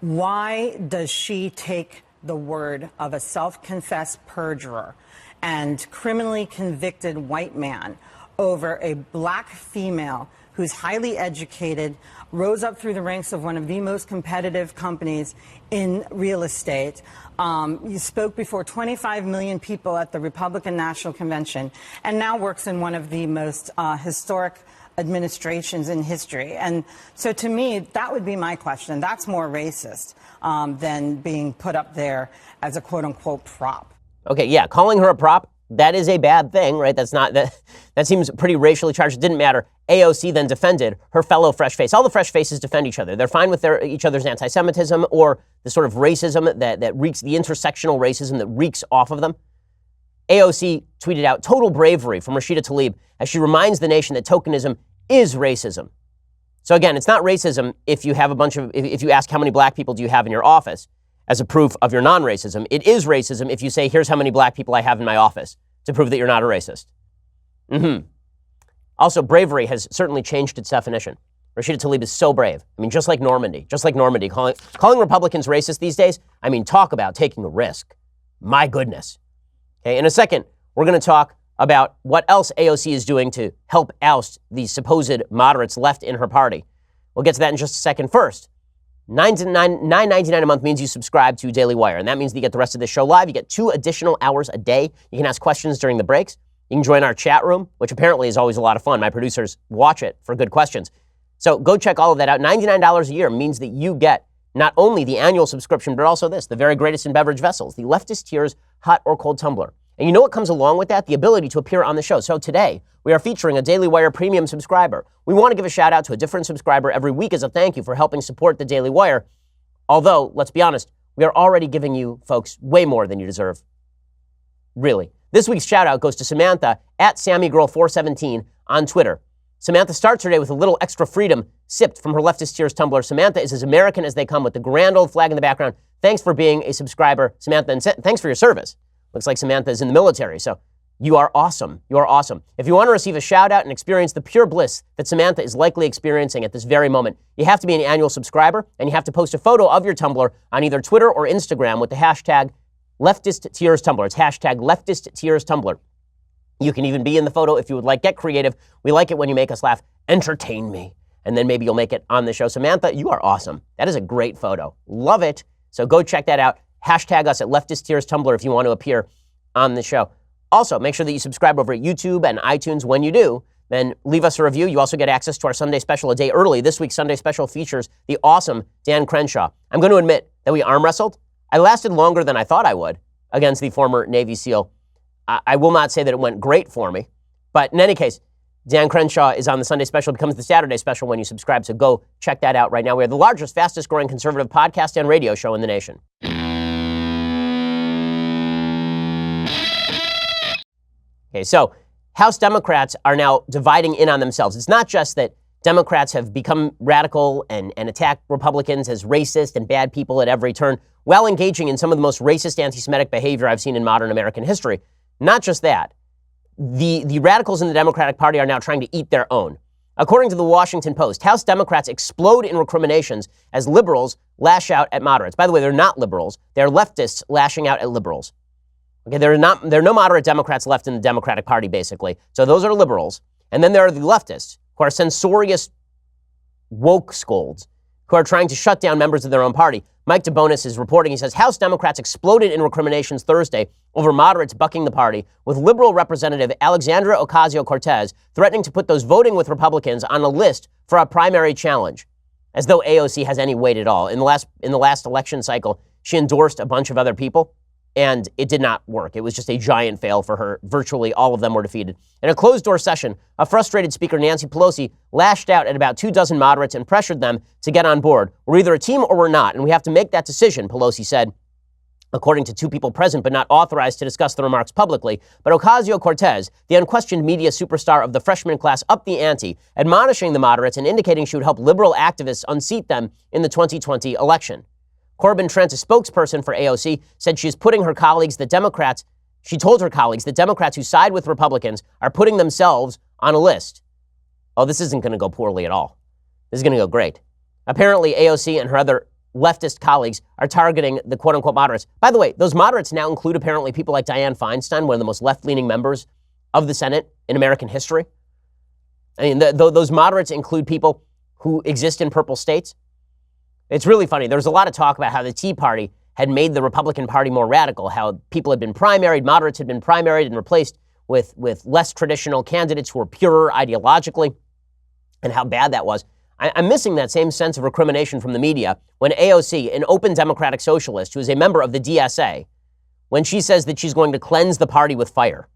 why does she take the word of a self-confessed perjurer and criminally convicted white man over a black female who's highly educated, rose up through the ranks of one of the most competitive companies in real estate? You spoke before 25 million people at the Republican National Convention and now works in one of the most historic administrations in history. And so to me, that would be my question. That's more racist than being put up there as a quote unquote prop. Okay, yeah, calling her a prop, that is a bad thing, right? That seems pretty racially charged. It didn't matter. AOC then defended her fellow fresh face. All the fresh faces defend each other. They're fine with each other's anti-Semitism or the sort of racism that reeks, the intersectional racism that reeks off of them. AOC tweeted out total bravery from Rashida Tlaib as she reminds the nation that tokenism is racism. So again, it's not racism if you have if you ask how many black people do you have in your office as a proof of your non-racism. It is racism if you say, here's how many black people I have in my office to prove that you're not a racist. Also, bravery has certainly changed its definition. Rashida Tlaib is so brave. I mean, just like Normandy, calling Republicans racist these days, I mean, talk about taking a risk. My goodness. Okay, in a second, we're going to talk about what else AOC is doing to help oust the supposed moderates left in her party. We'll get to that in just a second. First, $9.99 a month means you subscribe to Daily Wire, and that means that you get the rest of the show live. You get 2 additional hours a day. You can ask questions during the breaks. You can join our chat room, which apparently is always a lot of fun. My producers watch it for good questions. So go check all of that out. $99 a year means that you get not only the annual subscription, but also this, the very greatest in beverage vessels, the Leftist Tears hot or cold tumbler. And you know what comes along with that? The ability to appear on the show. So today, we are featuring a Daily Wire premium subscriber. We want to give a shout out to a different subscriber every week as a thank you for helping support the Daily Wire. Although, let's be honest, we are already giving you folks way more than you deserve. Really. This week's shout out goes to Samantha at SammyGirl417 on Twitter. Samantha starts her day with a little extra freedom sipped from her Leftist Tears tumbler. Samantha is as American as they come with the grand old flag in the background. Thanks for being a subscriber, Samantha, and thanks for your service. Looks like Samantha is in the military, so you are awesome. You are awesome. If you want to receive a shout out and experience the pure bliss that Samantha is likely experiencing at this very moment, you have to be an annual subscriber and you have to post a photo of your tumbler on either Twitter or Instagram with the hashtag Leftist Tears Tumbler. It's hashtag Leftist Tears Tumbler. You can even be in the photo if you would like. Get creative. We like it when you make us laugh. Entertain me. And then maybe you'll make it on the show. Samantha, you are awesome. That is a great photo. Love it. So go check that out. Hashtag us at Leftist Tears Tumbler if you want to appear on the show. Also, make sure that you subscribe over at YouTube and iTunes. When you do, then leave us a review. You also get access to our Sunday special a day early. This week's Sunday special features the awesome Dan Crenshaw. I'm going to admit that we arm wrestled. I lasted longer than I thought I would against the former Navy SEAL. I will not say that it went great for me. But in any case, Dan Crenshaw is on the Sunday special. It becomes the Saturday special when you subscribe. So go check that out right now. We are the largest, fastest growing conservative podcast and radio show in the nation. Okay, so House Democrats are now dividing in on themselves. It's not just that Democrats have become radical and attack Republicans as racist and bad people at every turn, while engaging in some of the most racist anti-Semitic behavior I've seen in modern American history. Not just that. The radicals in the Democratic Party are now trying to eat their own. According to the Washington Post, House Democrats explode in recriminations as liberals lash out at moderates. By the way, they're not liberals. They're leftists lashing out at liberals. Okay, there are no moderate Democrats left in the Democratic Party, basically. So those are liberals. And then there are the leftists, who are censorious woke scolds, who are trying to shut down members of their own party. Mike DeBonis is reporting. He says House Democrats exploded in recriminations Thursday over moderates bucking the party, with liberal Representative Alexandra Ocasio-Cortez threatening to put those voting with Republicans on a list for a primary challenge, as though AOC has any weight at all. In the last election cycle, she endorsed a bunch of other people, and it did not work. It was just a giant fail for her. Virtually all of them were defeated. In a closed-door session, a frustrated Speaker Nancy Pelosi lashed out at about 24 moderates and pressured them to get on board. We're either a team or we're not, and we have to make that decision, Pelosi said, according to two people present but not authorized to discuss the remarks publicly. But Ocasio-Cortez, the unquestioned media superstar of the freshman class, upped the ante, admonishing the moderates and indicating she would help liberal activists unseat them in the 2020 election. Corbin Trent, a spokesperson for AOC, said she is putting her colleagues, the Democrats, she told her colleagues that Democrats who side with Republicans are putting themselves on a list. Oh, this isn't going to go poorly at all. This is going to go great. Apparently, AOC and her other leftist colleagues are targeting the quote-unquote moderates. By the way, those moderates now include apparently people like Dianne Feinstein, one of the most left-leaning members of the Senate in American history. I mean, those moderates include people who exist in purple states. It's really funny. There was a lot of talk about how the Tea Party had made the Republican Party more radical, how people had been primaried, moderates had been primaried and replaced with less traditional candidates who were purer ideologically, and how bad that was. I'm missing that same sense of recrimination from the media when AOC, an open democratic socialist who is a member of the DSA, when she says that she's going to cleanse the party with fire.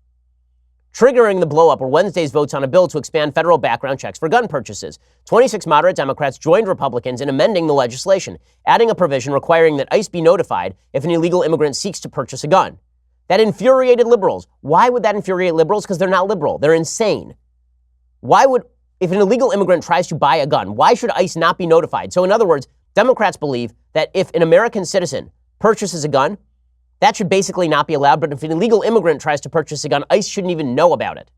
Triggering the blowup were Wednesday's votes on a bill to expand federal background checks for gun purchases. 26 moderate Democrats joined Republicans in amending the legislation, adding a provision requiring that ICE be notified if an illegal immigrant seeks to purchase a gun. That infuriated liberals. Why would that infuriate liberals? Because they're not liberal. They're insane. If an illegal immigrant tries to buy a gun, why should ICE not be notified? So in other words, Democrats believe that if an American citizen purchases a gun, that should basically not be allowed, but if an illegal immigrant tries to purchase a gun, ICE shouldn't even know about it.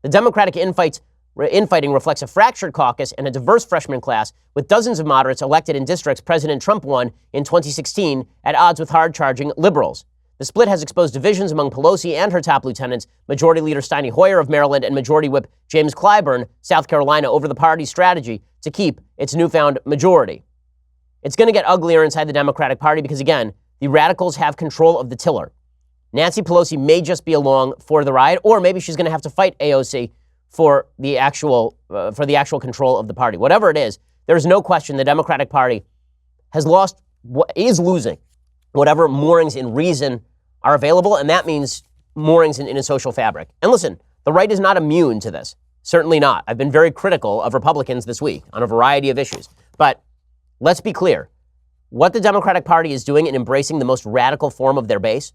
The Democratic infighting reflects a fractured caucus and a diverse freshman class, with dozens of moderates elected in districts President Trump won in 2016 at odds with hard-charging liberals. The split has exposed divisions among Pelosi and her top lieutenants, Majority Leader Steny Hoyer of Maryland and Majority Whip James Clyburn, South Carolina, over the party's strategy to keep its newfound majority. It's going to get uglier inside the Democratic Party because, again, the radicals have control of the tiller. Nancy Pelosi may just be along for the ride, or maybe she's going to have to fight AOC for the actual control of the party. Whatever it is, there's no question the Democratic Party is losing whatever moorings in reason are available, and that means moorings in a social fabric. And listen, the right is not immune to this. Certainly not. I've been very critical of Republicans this week on a variety of issues. But let's be clear. What the Democratic Party is doing in embracing the most radical form of their base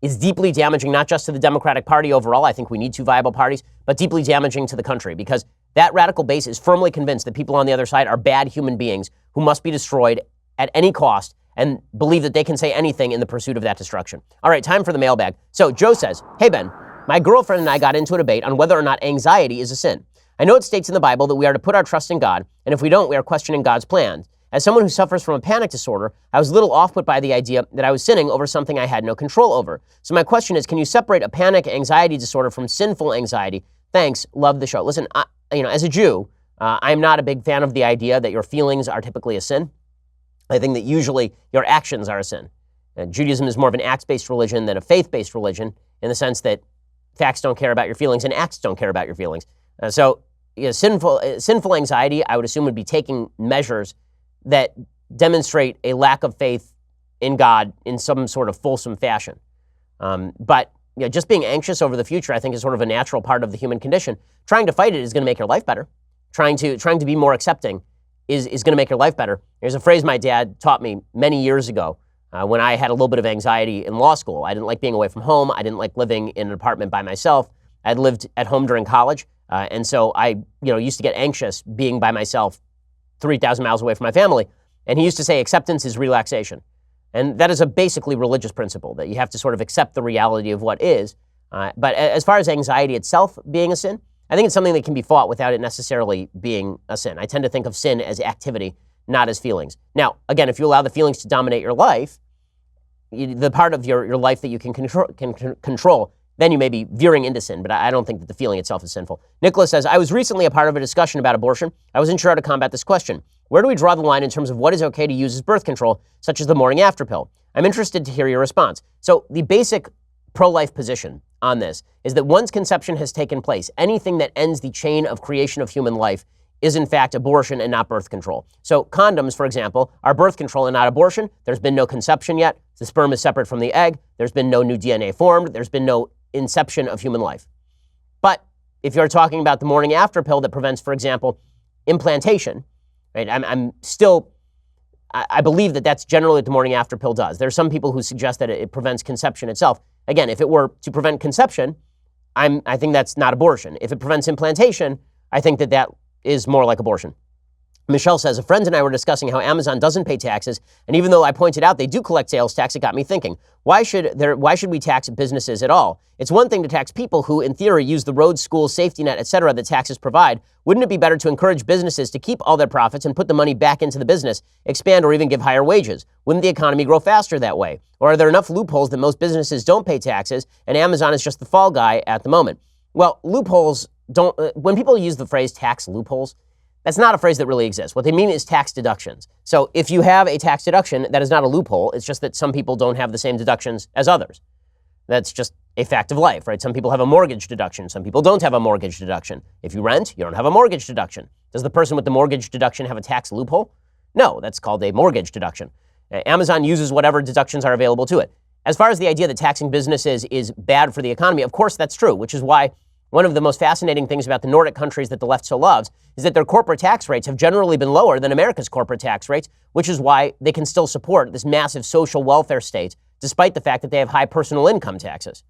is deeply damaging, not just to the Democratic Party overall. I think we need two viable parties, but deeply damaging to the country, because that radical base is firmly convinced that people on the other side are bad human beings who must be destroyed at any cost, and believe that they can say anything in the pursuit of that destruction. All right, time for the mailbag. So Joe says, hey, Ben, my girlfriend and I got into a debate on whether or not anxiety is a sin. I know it states in the Bible that we are to put our trust in God, and if we don't, we are questioning God's plans. As someone who suffers from a panic disorder, I was a little off-put by the idea that I was sinning over something I had no control over. So my question is, can you separate a panic anxiety disorder from sinful anxiety? Thanks, love the show. Listen, as a Jew, I'm not a big fan of the idea that your feelings are typically a sin. I think that usually your actions are a sin. Judaism is more of an acts-based religion than a faith-based religion, in the sense that facts don't care about your feelings and acts don't care about your feelings. Sinful anxiety, I would assume, would be taking measures that demonstrate a lack of faith in God in some sort of fulsome fashion. But just being anxious over the future, I think, is sort of a natural part of the human condition. Trying to fight it is going to make your life better. Trying to be more accepting is going to make your life better. There's a phrase my dad taught me many years ago when I had a little bit of anxiety in law school. I didn't like being away from home. I didn't like living in an apartment by myself. I'd lived at home during college, and so I used to get anxious being by myself 3,000 miles away from my family. And he used to say acceptance is relaxation. And that is a basically religious principle, that you have to sort of accept the reality of what is. But as far as anxiety itself being a sin, I think it's something that can be fought without it necessarily being a sin. I tend to think of sin as activity, not as feelings. Now, again, if you allow the feelings to dominate your life, the part of your life that you can control then you may be veering into sin, but I don't think that the feeling itself is sinful. Nicholas says, I was recently a part of a discussion about abortion. I wasn't sure how to combat this question. Where do we draw the line in terms of what is okay to use as birth control, such as the morning after pill? I'm interested to hear your response. So the basic pro-life position on this is that once conception has taken place, anything that ends the chain of creation of human life is in fact abortion and not birth control. So condoms, for example, are birth control and not abortion. There's been no conception yet. The sperm is separate from the egg. There's been no new DNA formed. There's been no inception of human life. But if you're talking about the morning after pill that prevents, for example, implantation, right? I believe that that's generally what the morning after pill does. There are some people who suggest that it prevents conception itself. Again, if it were to prevent conception, I think that's not abortion. If it prevents implantation, I think that is more like abortion. Michelle says, a friend and I were discussing how Amazon doesn't pay taxes, and even though I pointed out they do collect sales tax, it got me thinking, why should we tax businesses at all? It's one thing to tax people who, in theory, use the roads, schools, safety net, etc. that taxes provide. Wouldn't it be better to encourage businesses to keep all their profits and put the money back into the business, expand, or even give higher wages? Wouldn't the economy grow faster that way? Or are there enough loopholes that most businesses don't pay taxes, and Amazon is just the fall guy at the moment? Well, loopholes don't, when people use the phrase tax loopholes, that's not a phrase that really exists. What they mean is tax deductions. So if you have a tax deduction, that is not a loophole. It's just that some people don't have the same deductions as others. That's just a fact of life, right? Some people have a mortgage deduction. Some people don't have a mortgage deduction. If you rent, you don't have a mortgage deduction. Does the person with the mortgage deduction have a tax loophole? No, that's called a mortgage deduction. Amazon uses whatever deductions are available to it. As far as the idea that taxing businesses is bad for the economy, of course that's true, which is why one of the most fascinating things about the Nordic countries that the left so loves is that their corporate tax rates have generally been lower than America's corporate tax rates, which is why they can still support this massive social welfare state, despite the fact that they have high personal income taxes.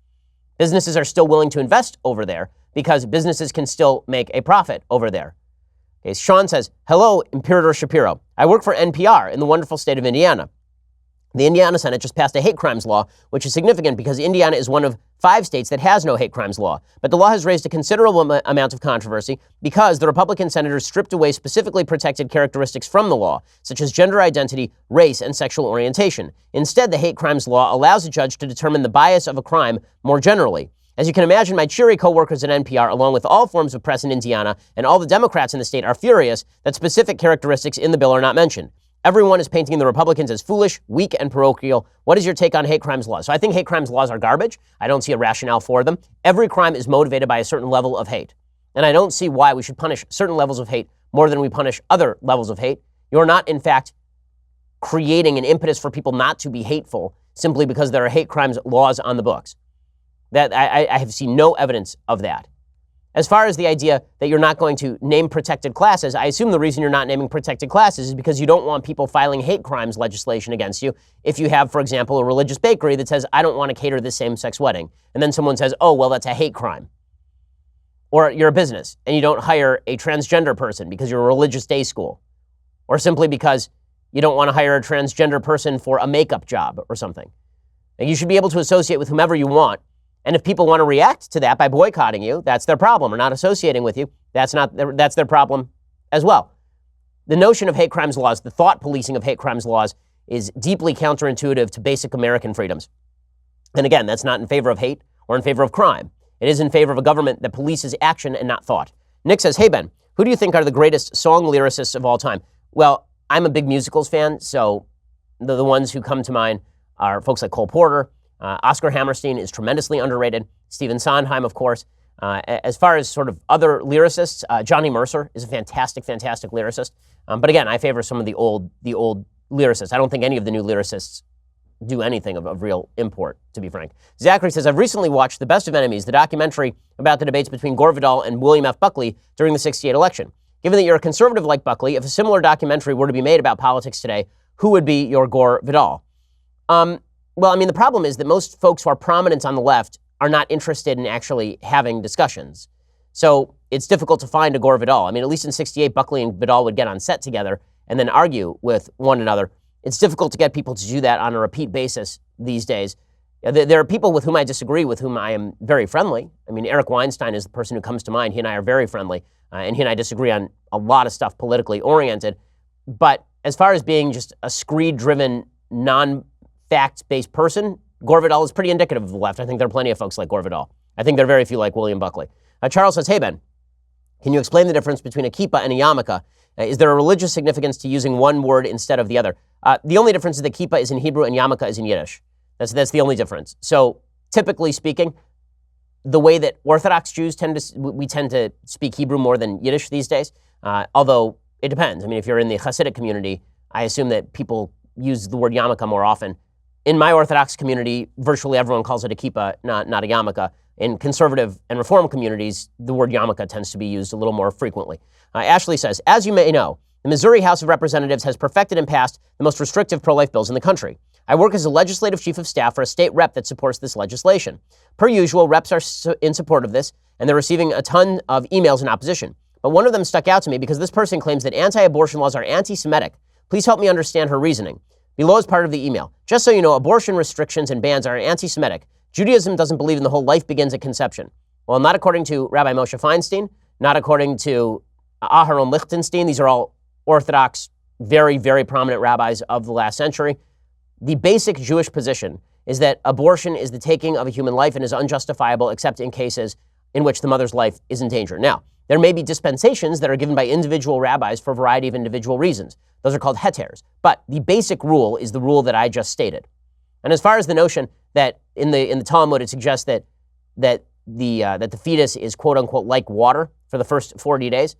Businesses are still willing to invest over there because businesses can still make a profit over there. Okay, Sean says, hello, Imperator Shapiro. I work for NPR in the wonderful state of Indiana. The Indiana Senate just passed a hate crimes law, which is significant because Indiana is one of 5 states that has no hate crimes law. But the law has raised a considerable amount of controversy because the Republican senators stripped away specifically protected characteristics from the law, such as gender identity, race, and sexual orientation. Instead, the hate crimes law allows a judge to determine the bias of a crime more generally. As you can imagine, my cheery co-workers at NPR, along with all forms of press in Indiana and all the Democrats in the state, are furious that specific characteristics in the bill are not mentioned. Everyone is painting the Republicans as foolish, weak, and parochial. What is your take on hate crimes laws? So I think hate crimes laws are garbage. I don't see a rationale for them. Every crime is motivated by a certain level of hate. And I don't see why we should punish certain levels of hate more than we punish other levels of hate. You're not, in fact, creating an impetus for people not to be hateful simply because there are hate crimes laws on the books. That I have seen no evidence of that. As far as the idea that you're not going to name protected classes, I assume the reason you're not naming protected classes is because you don't want people filing hate crimes legislation against you. If you have, for example, a religious bakery that says, I don't want to cater this same-sex wedding, and then someone says, oh, well, that's a hate crime. Or you're a business and you don't hire a transgender person because you're a religious day school, or simply because you don't want to hire a transgender person for a makeup job or something. And you should be able to associate with whomever you want. And if people want to react to that by boycotting you, that's their problem, or not associating with you, that's their problem as well. The notion of hate crimes laws, the thought policing of hate crimes laws, is deeply counterintuitive to basic American freedoms. And again, that's not in favor of hate or in favor of crime. It is in favor of a government that polices action and not thought. Nick says, hey, Ben, who do you think are the greatest song lyricists of all time? Well, I'm a big musicals fan, so the ones who come to mind are folks like Cole Porter. Oscar Hammerstein is tremendously underrated. Stephen Sondheim, of course. As far as sort of other lyricists, Johnny Mercer is a fantastic, fantastic lyricist. But again, I favor some of the old lyricists. I don't think any of the new lyricists do anything of real import, to be frank. Zachary says, I've recently watched The Best of Enemies, the documentary about the debates between Gore Vidal and William F. Buckley during the '68 election. Given that you're a conservative like Buckley, if a similar documentary were to be made about politics today, who would be your Gore Vidal? Well, I mean, the problem is that most folks who are prominent on the left are not interested in actually having discussions. So it's difficult to find a Gore Vidal. I mean, at least in '68, Buckley and Vidal would get on set together and then argue with one another. It's difficult to get people to do that on a repeat basis these days. There are people with whom I disagree, with whom I am very friendly. I mean, Eric Weinstein is the person who comes to mind. He and I are very friendly, and he and I disagree on a lot of stuff politically oriented. But as far as being just a screed-driven, non-fact-based person, Gore Vidal is pretty indicative of the left. I think there are plenty of folks like Gore Vidal. I think there are very few like William Buckley. Charles says, hey, Ben, can you explain the difference between a kippah and a yarmulke? Is there a religious significance to using one word instead of the other? The only difference is that kippah is in Hebrew and yarmulke is in Yiddish. That's the only difference. So typically speaking, the way that Orthodox Jews tend to speak Hebrew more than Yiddish these days, although it depends. I mean, if you're in the Hasidic community, I assume that people use the word yarmulke more often. In my Orthodox community, virtually everyone calls it a kippah, not a yarmulke. In conservative and reform communities, the word yarmulke tends to be used a little more frequently. Ashley says, as you may know, the Missouri House of Representatives has perfected and passed the most restrictive pro-life bills in the country. I work as a legislative chief of staff for a state rep that supports this legislation. Per usual, reps are in support of this, and they're receiving a ton of emails in opposition. But one of them stuck out to me because this person claims that anti-abortion laws are anti-Semitic. Please help me understand her reasoning. Below is part of the email. Just so you know, abortion restrictions and bans are anti-Semitic. Judaism doesn't believe in the whole life begins at conception. Well, not according to Rabbi Moshe Feinstein, not according to Aharon Lichtenstein. These are all Orthodox, very, very prominent rabbis of the last century. The basic Jewish position is that abortion is the taking of a human life and is unjustifiable except in cases in which the mother's life is in danger. Now, there may be dispensations that are given by individual rabbis for a variety of individual reasons. Those are called heters. But the basic rule is the rule that I just stated. And as far as the notion that in the Talmud it suggests that the fetus is quote unquote like water for the first 40 days,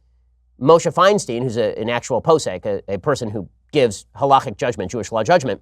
Moshe Feinstein, who's an actual posek, a person who gives halachic judgment, Jewish law judgment,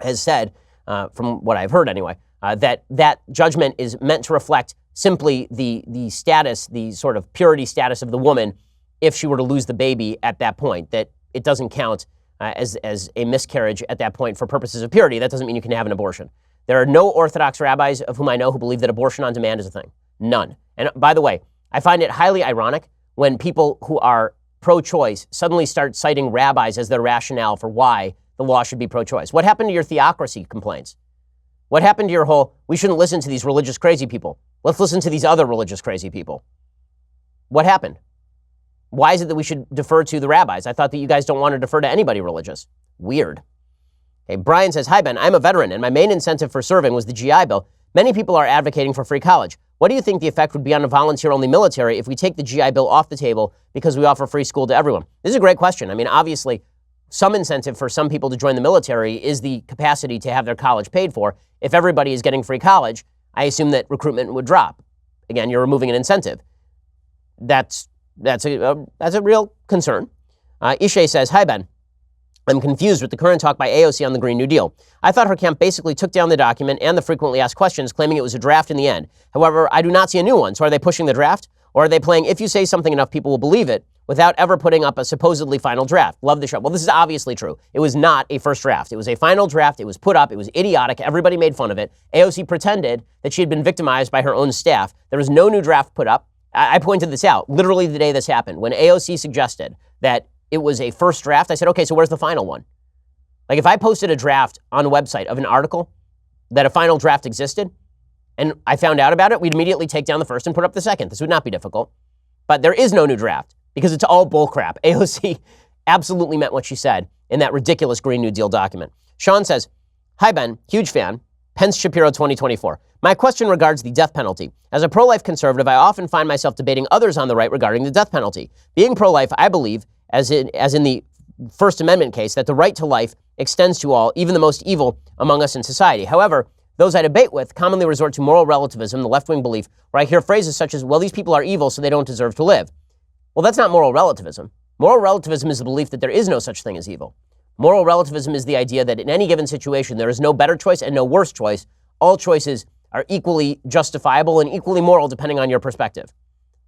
has said, from what I've heard anyway, that judgment is meant to reflect simply the status, the sort of purity status of the woman if she were to lose the baby at that point, that it doesn't count as a miscarriage at that point for purposes of purity. That doesn't mean you can have an abortion. There are no Orthodox rabbis of whom I know who believe that abortion on demand is a thing. None. And by the way, I find it highly ironic when people who are pro-choice suddenly start citing rabbis as their rationale for why the law should be pro-choice. What happened to your theocracy complaints? What happened to your whole, we shouldn't listen to these religious crazy people. Let's listen to these other religious crazy people. What happened? Why is it that we should defer to the rabbis? I thought that you guys don't want to defer to anybody religious. Weird. Okay, Brian says, hi, Ben, I'm a veteran, and my main incentive for serving was the GI Bill. Many people are advocating for free college. What do you think the effect would be on a volunteer-only military if we take the GI Bill off the table because we offer free school to everyone? This is a great question. I mean, obviously, some incentive for some people to join the military is the capacity to have their college paid for. If everybody is getting free college, I assume that recruitment would drop. Again, you're removing an incentive. That's a real concern. Ishay says, hi, Ben. I'm confused with the current talk by AOC on the Green New Deal. I thought her camp basically took down the document and the frequently asked questions, claiming it was a draft in the end. However, I do not see a new one. So are they pushing the draft? Or are they playing, if you say something enough, people will believe it, without ever putting up a supposedly final draft? Love the show. Well, this is obviously true. It was not a first draft. It was a final draft. It was put up. It was idiotic. Everybody made fun of it. AOC pretended that she had been victimized by her own staff. There was no new draft put up. I pointed this out literally the day this happened. When AOC suggested that it was a first draft, I said, okay, so where's the final one? Like if I posted a draft on a website of an article that a final draft existed and I found out about it, we'd immediately take down the first and put up the second. This would not be difficult. But there is no new draft because it's all bullcrap. AOC absolutely meant what she said in that ridiculous Green New Deal document. Sean says, hi, Ben, huge fan. Pence Shapiro 2024. My question regards the death penalty. As a pro-life conservative, I often find myself debating others on the right regarding the death penalty. Being pro-life, I believe, as in the First Amendment case, that the right to life extends to all, even the most evil among us in society. However, those I debate with commonly resort to moral relativism, the left-wing belief, where I hear phrases such as, well, these people are evil, so they don't deserve to live. Well, that's not moral relativism. Moral relativism is the belief that there is no such thing as evil. Moral relativism is the idea that in any given situation, there is no better choice and no worse choice. All choices are equally justifiable and equally moral depending on your perspective.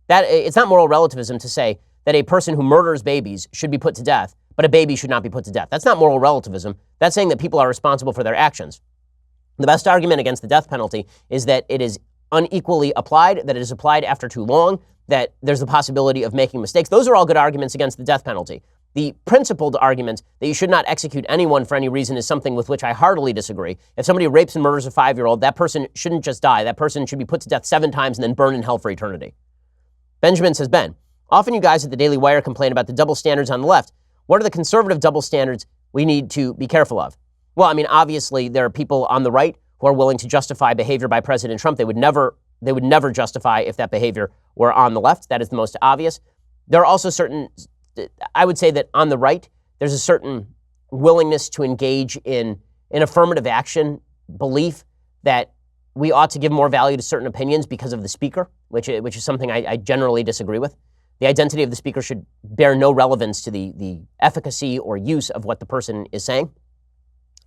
It's not moral relativism to say that a person who murders babies should be put to death, but a baby should not be put to death. That's not moral relativism. That's saying that people are responsible for their actions. The best argument against the death penalty is that it is unequally applied, that it is applied after too long, that there's the possibility of making mistakes. Those are all good arguments against the death penalty. The principled argument that you should not execute anyone for any reason is something with which I heartily disagree. If somebody rapes and murders a 5-year-old, that person shouldn't just die. That person should be put to death 7 times and then burn in hell for eternity. Benjamin says, Ben, often you guys at the Daily Wire complain about the double standards on the left. What are the conservative double standards we need to be careful of? Well, I mean, obviously, there are people on the right who are willing to justify behavior by President Trump. They would never justify if that behavior were on the left. That is the most obvious. There are also I would say that on the right, there's a certain willingness to engage in affirmative action belief that we ought to give more value to certain opinions because of the speaker, which is something I generally disagree with. The identity of the speaker should bear no relevance to the efficacy or use of what the person is saying.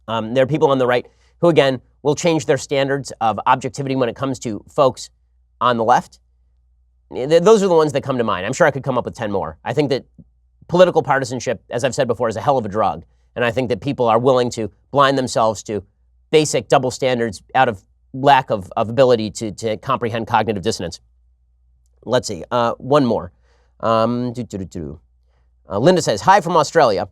There are people on the right who, again, will change their standards of objectivity when it comes to folks on the left. Those are the ones that come to mind. I'm sure I could come up with 10 more. I think that political partisanship, as I've said before, is a hell of a drug. And I think that people are willing to blind themselves to basic double standards out of lack of ability to comprehend cognitive dissonance. Let's see. One more. Linda says, hi from Australia.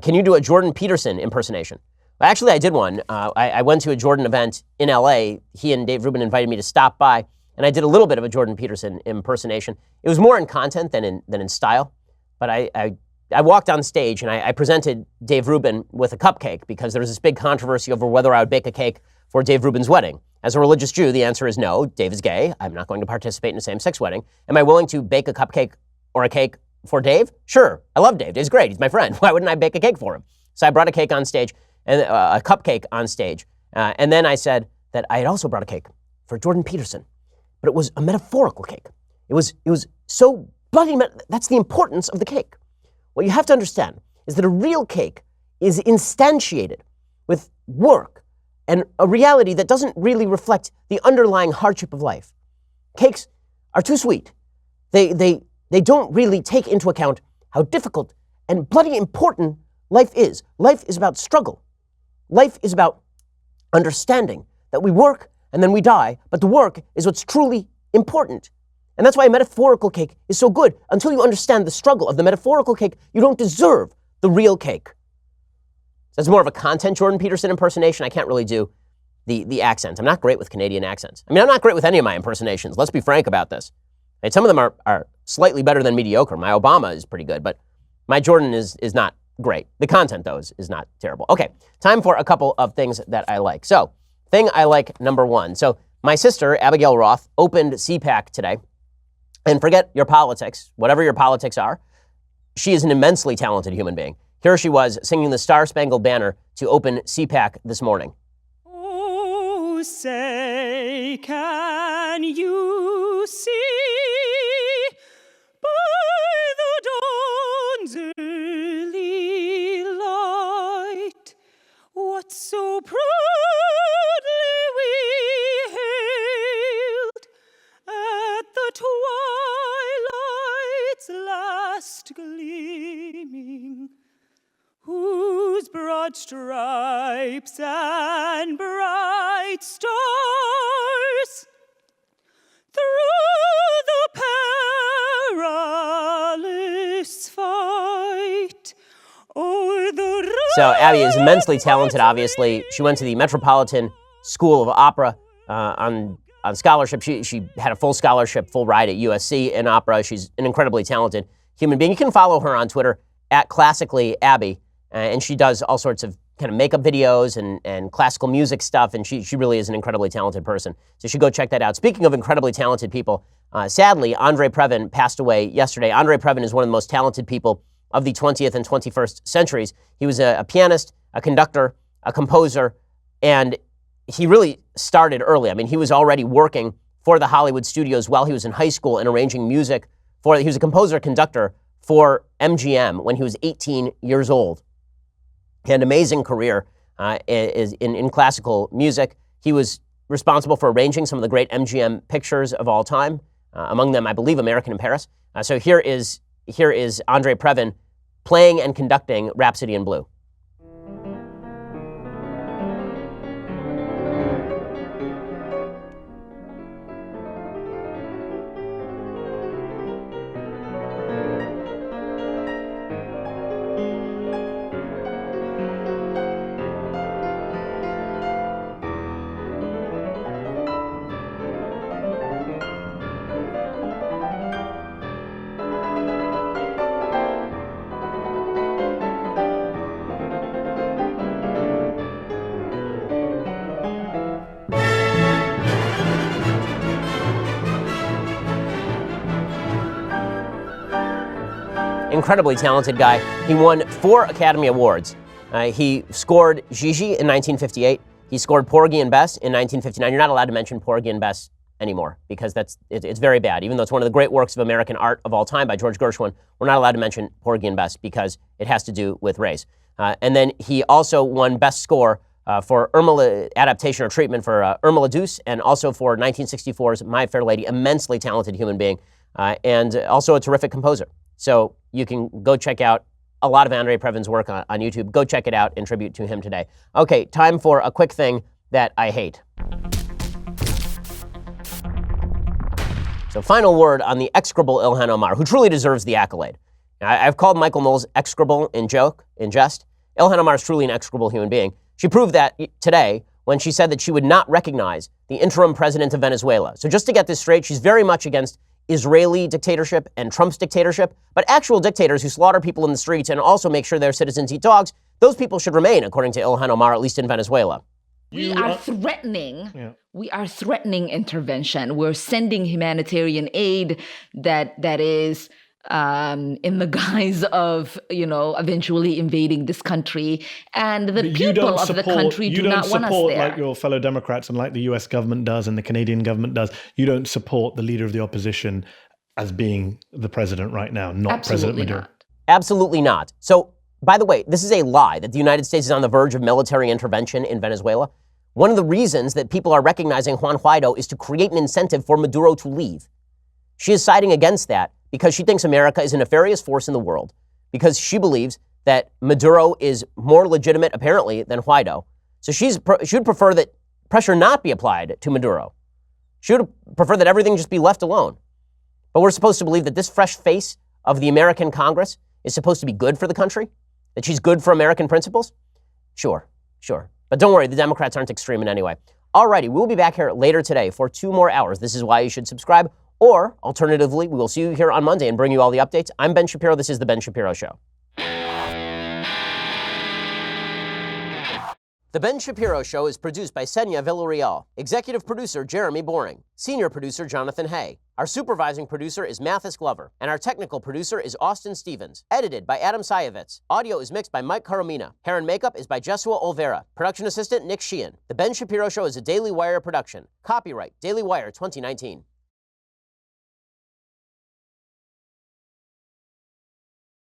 Can you do a Jordan Peterson impersonation? Well, actually, I did one. I went to a Jordan event in LA. He and Dave Rubin invited me to stop by, and I did a little bit of a Jordan Peterson impersonation. It was more in content than in style. But I walked on stage and I presented Dave Rubin with a cupcake because there was this big controversy over whether I would bake a cake for Dave Rubin's wedding. As a religious Jew, the answer is no. Dave is gay. I'm not going to participate in a same-sex wedding. Am I willing to bake a cupcake or a cake for Dave? Sure. I love Dave. Dave's great. He's my friend. Why wouldn't I bake a cake for him? So I brought a cake on stage, and a cupcake on stage. And then I said that I had also brought a cake for Jordan Peterson, but it was a metaphorical cake. It was so bloody. That's the importance of the cake. What you have to understand is that a real cake is instantiated with work and a reality that doesn't really reflect the underlying hardship of life. Cakes are too sweet. They don't really take into account how difficult and bloody important life is. Life is about struggle. Life is about understanding that we work and then we die, but the work is what's truly important. And that's why a metaphorical cake is so good. Until you understand the struggle of the metaphorical cake, you don't deserve the real cake. So that's more of a content Jordan Peterson impersonation. I can't really do the accent. I'm not great with Canadian accents. I mean, I'm not great with any of my impersonations. Let's be frank about this. And some of them are slightly better than mediocre. My Obama is pretty good, but my Jordan is not great. The content, though, is not terrible. Okay, time for a couple of things that I like. So, thing I like number one. So, my sister, Abigail Roth, opened CPAC today. And forget your politics, whatever your politics are, she is an immensely talented human being. Here she was singing the Star-Spangled Banner to open CPAC this morning. Oh, say, can you see by the dawn's early light what so proudly we hailed at the twilight's last gleaming, whose broad stripes and bright stars through the perilous fight o'er the... So Abby is immensely talented, obviously. She went to the Metropolitan School of Opera on scholarship. She had a full scholarship, full ride at USC in opera. She's an incredibly talented human being. You can follow her on Twitter at ClassicallyAbby, and she does all sorts of kind of makeup videos and classical music stuff, and she really is an incredibly talented person. So you should go check that out. Speaking of incredibly talented people, sadly, Andre Previn passed away yesterday. Andre Previn is one of the most talented people of the 20th and 21st centuries. He was a pianist, a conductor, a composer, and he really started early. I mean, he was already working for the Hollywood studios while he was in high school and arranging music he was a composer-conductor for MGM when he was 18 years old. He had an amazing career in classical music. He was responsible for arranging some of the great MGM pictures of all time, among them, I believe, American in Paris. So here is Andre Previn playing and conducting Rhapsody in Blue. incredibly talented guy. He won 4 Academy Awards. He scored Gigi in 1958. He scored Porgy and Bess in 1959. You're not allowed to mention Porgy and Bess anymore because it's very bad. Even though it's one of the great works of American art of all time by George Gershwin, we're not allowed to mention Porgy and Bess because it has to do with race. And then he also won Best Score for Irma adaptation or treatment for Irma la Douce, and also for 1964's My Fair Lady. Immensely talented human being, and also a terrific composer. So you can go check out a lot of Andre Previn's work on YouTube. Go check it out in tribute to him today. Okay, time for a quick thing that I hate. So final word on the execrable Ilhan Omar, who truly deserves the accolade. Now, I've called Michael Knowles execrable in jest. Ilhan Omar is truly an execrable human being. She proved that today when she said that she would not recognize the interim president of Venezuela. So just to get this straight, she's very much against Israeli dictatorship and Trump's dictatorship, but actual dictators who slaughter people in the streets and also make sure their citizens eat dogs, those people should remain, according to Ilhan Omar, at least in Venezuela. We are threatening intervention. We're sending humanitarian aid that is in the guise of, eventually invading this country. And the people of the country do not want us there. You don't support, like your fellow Democrats and like the US government does and the Canadian government does, you don't support the leader of the opposition as being the president right now, not President Maduro. Absolutely not. So, by the way, this is a lie that the United States is on the verge of military intervention in Venezuela. One of the reasons that people are recognizing Juan Guaido is to create an incentive for Maduro to leave. She is siding against that because she thinks America is a nefarious force in the world, because she believes that Maduro is more legitimate, apparently, than Guaido. So she would prefer that pressure not be applied to Maduro. She would prefer that everything just be left alone. But we're supposed to believe that this fresh face of the American Congress is supposed to be good for the country? That she's good for American principles? Sure. But don't worry, the Democrats aren't extreme in any way. Alrighty, we'll be back here later today for 2 more hours. This is why you should subscribe. Or, alternatively, we will see you here on Monday and bring you all the updates. I'm Ben Shapiro. This is The Ben Shapiro Show. The Ben Shapiro Show is produced by Senya Villarreal, executive producer Jeremy Boring, senior producer Jonathan Hay. Our supervising producer is Mathis Glover, and our technical producer is Austin Stevens. Edited by Adam Sayevitz. Audio is mixed by Mike Caromina. Hair and makeup is by Jesua Olvera. Production assistant Nick Sheehan. The Ben Shapiro Show is a Daily Wire production. Copyright Daily Wire 2019.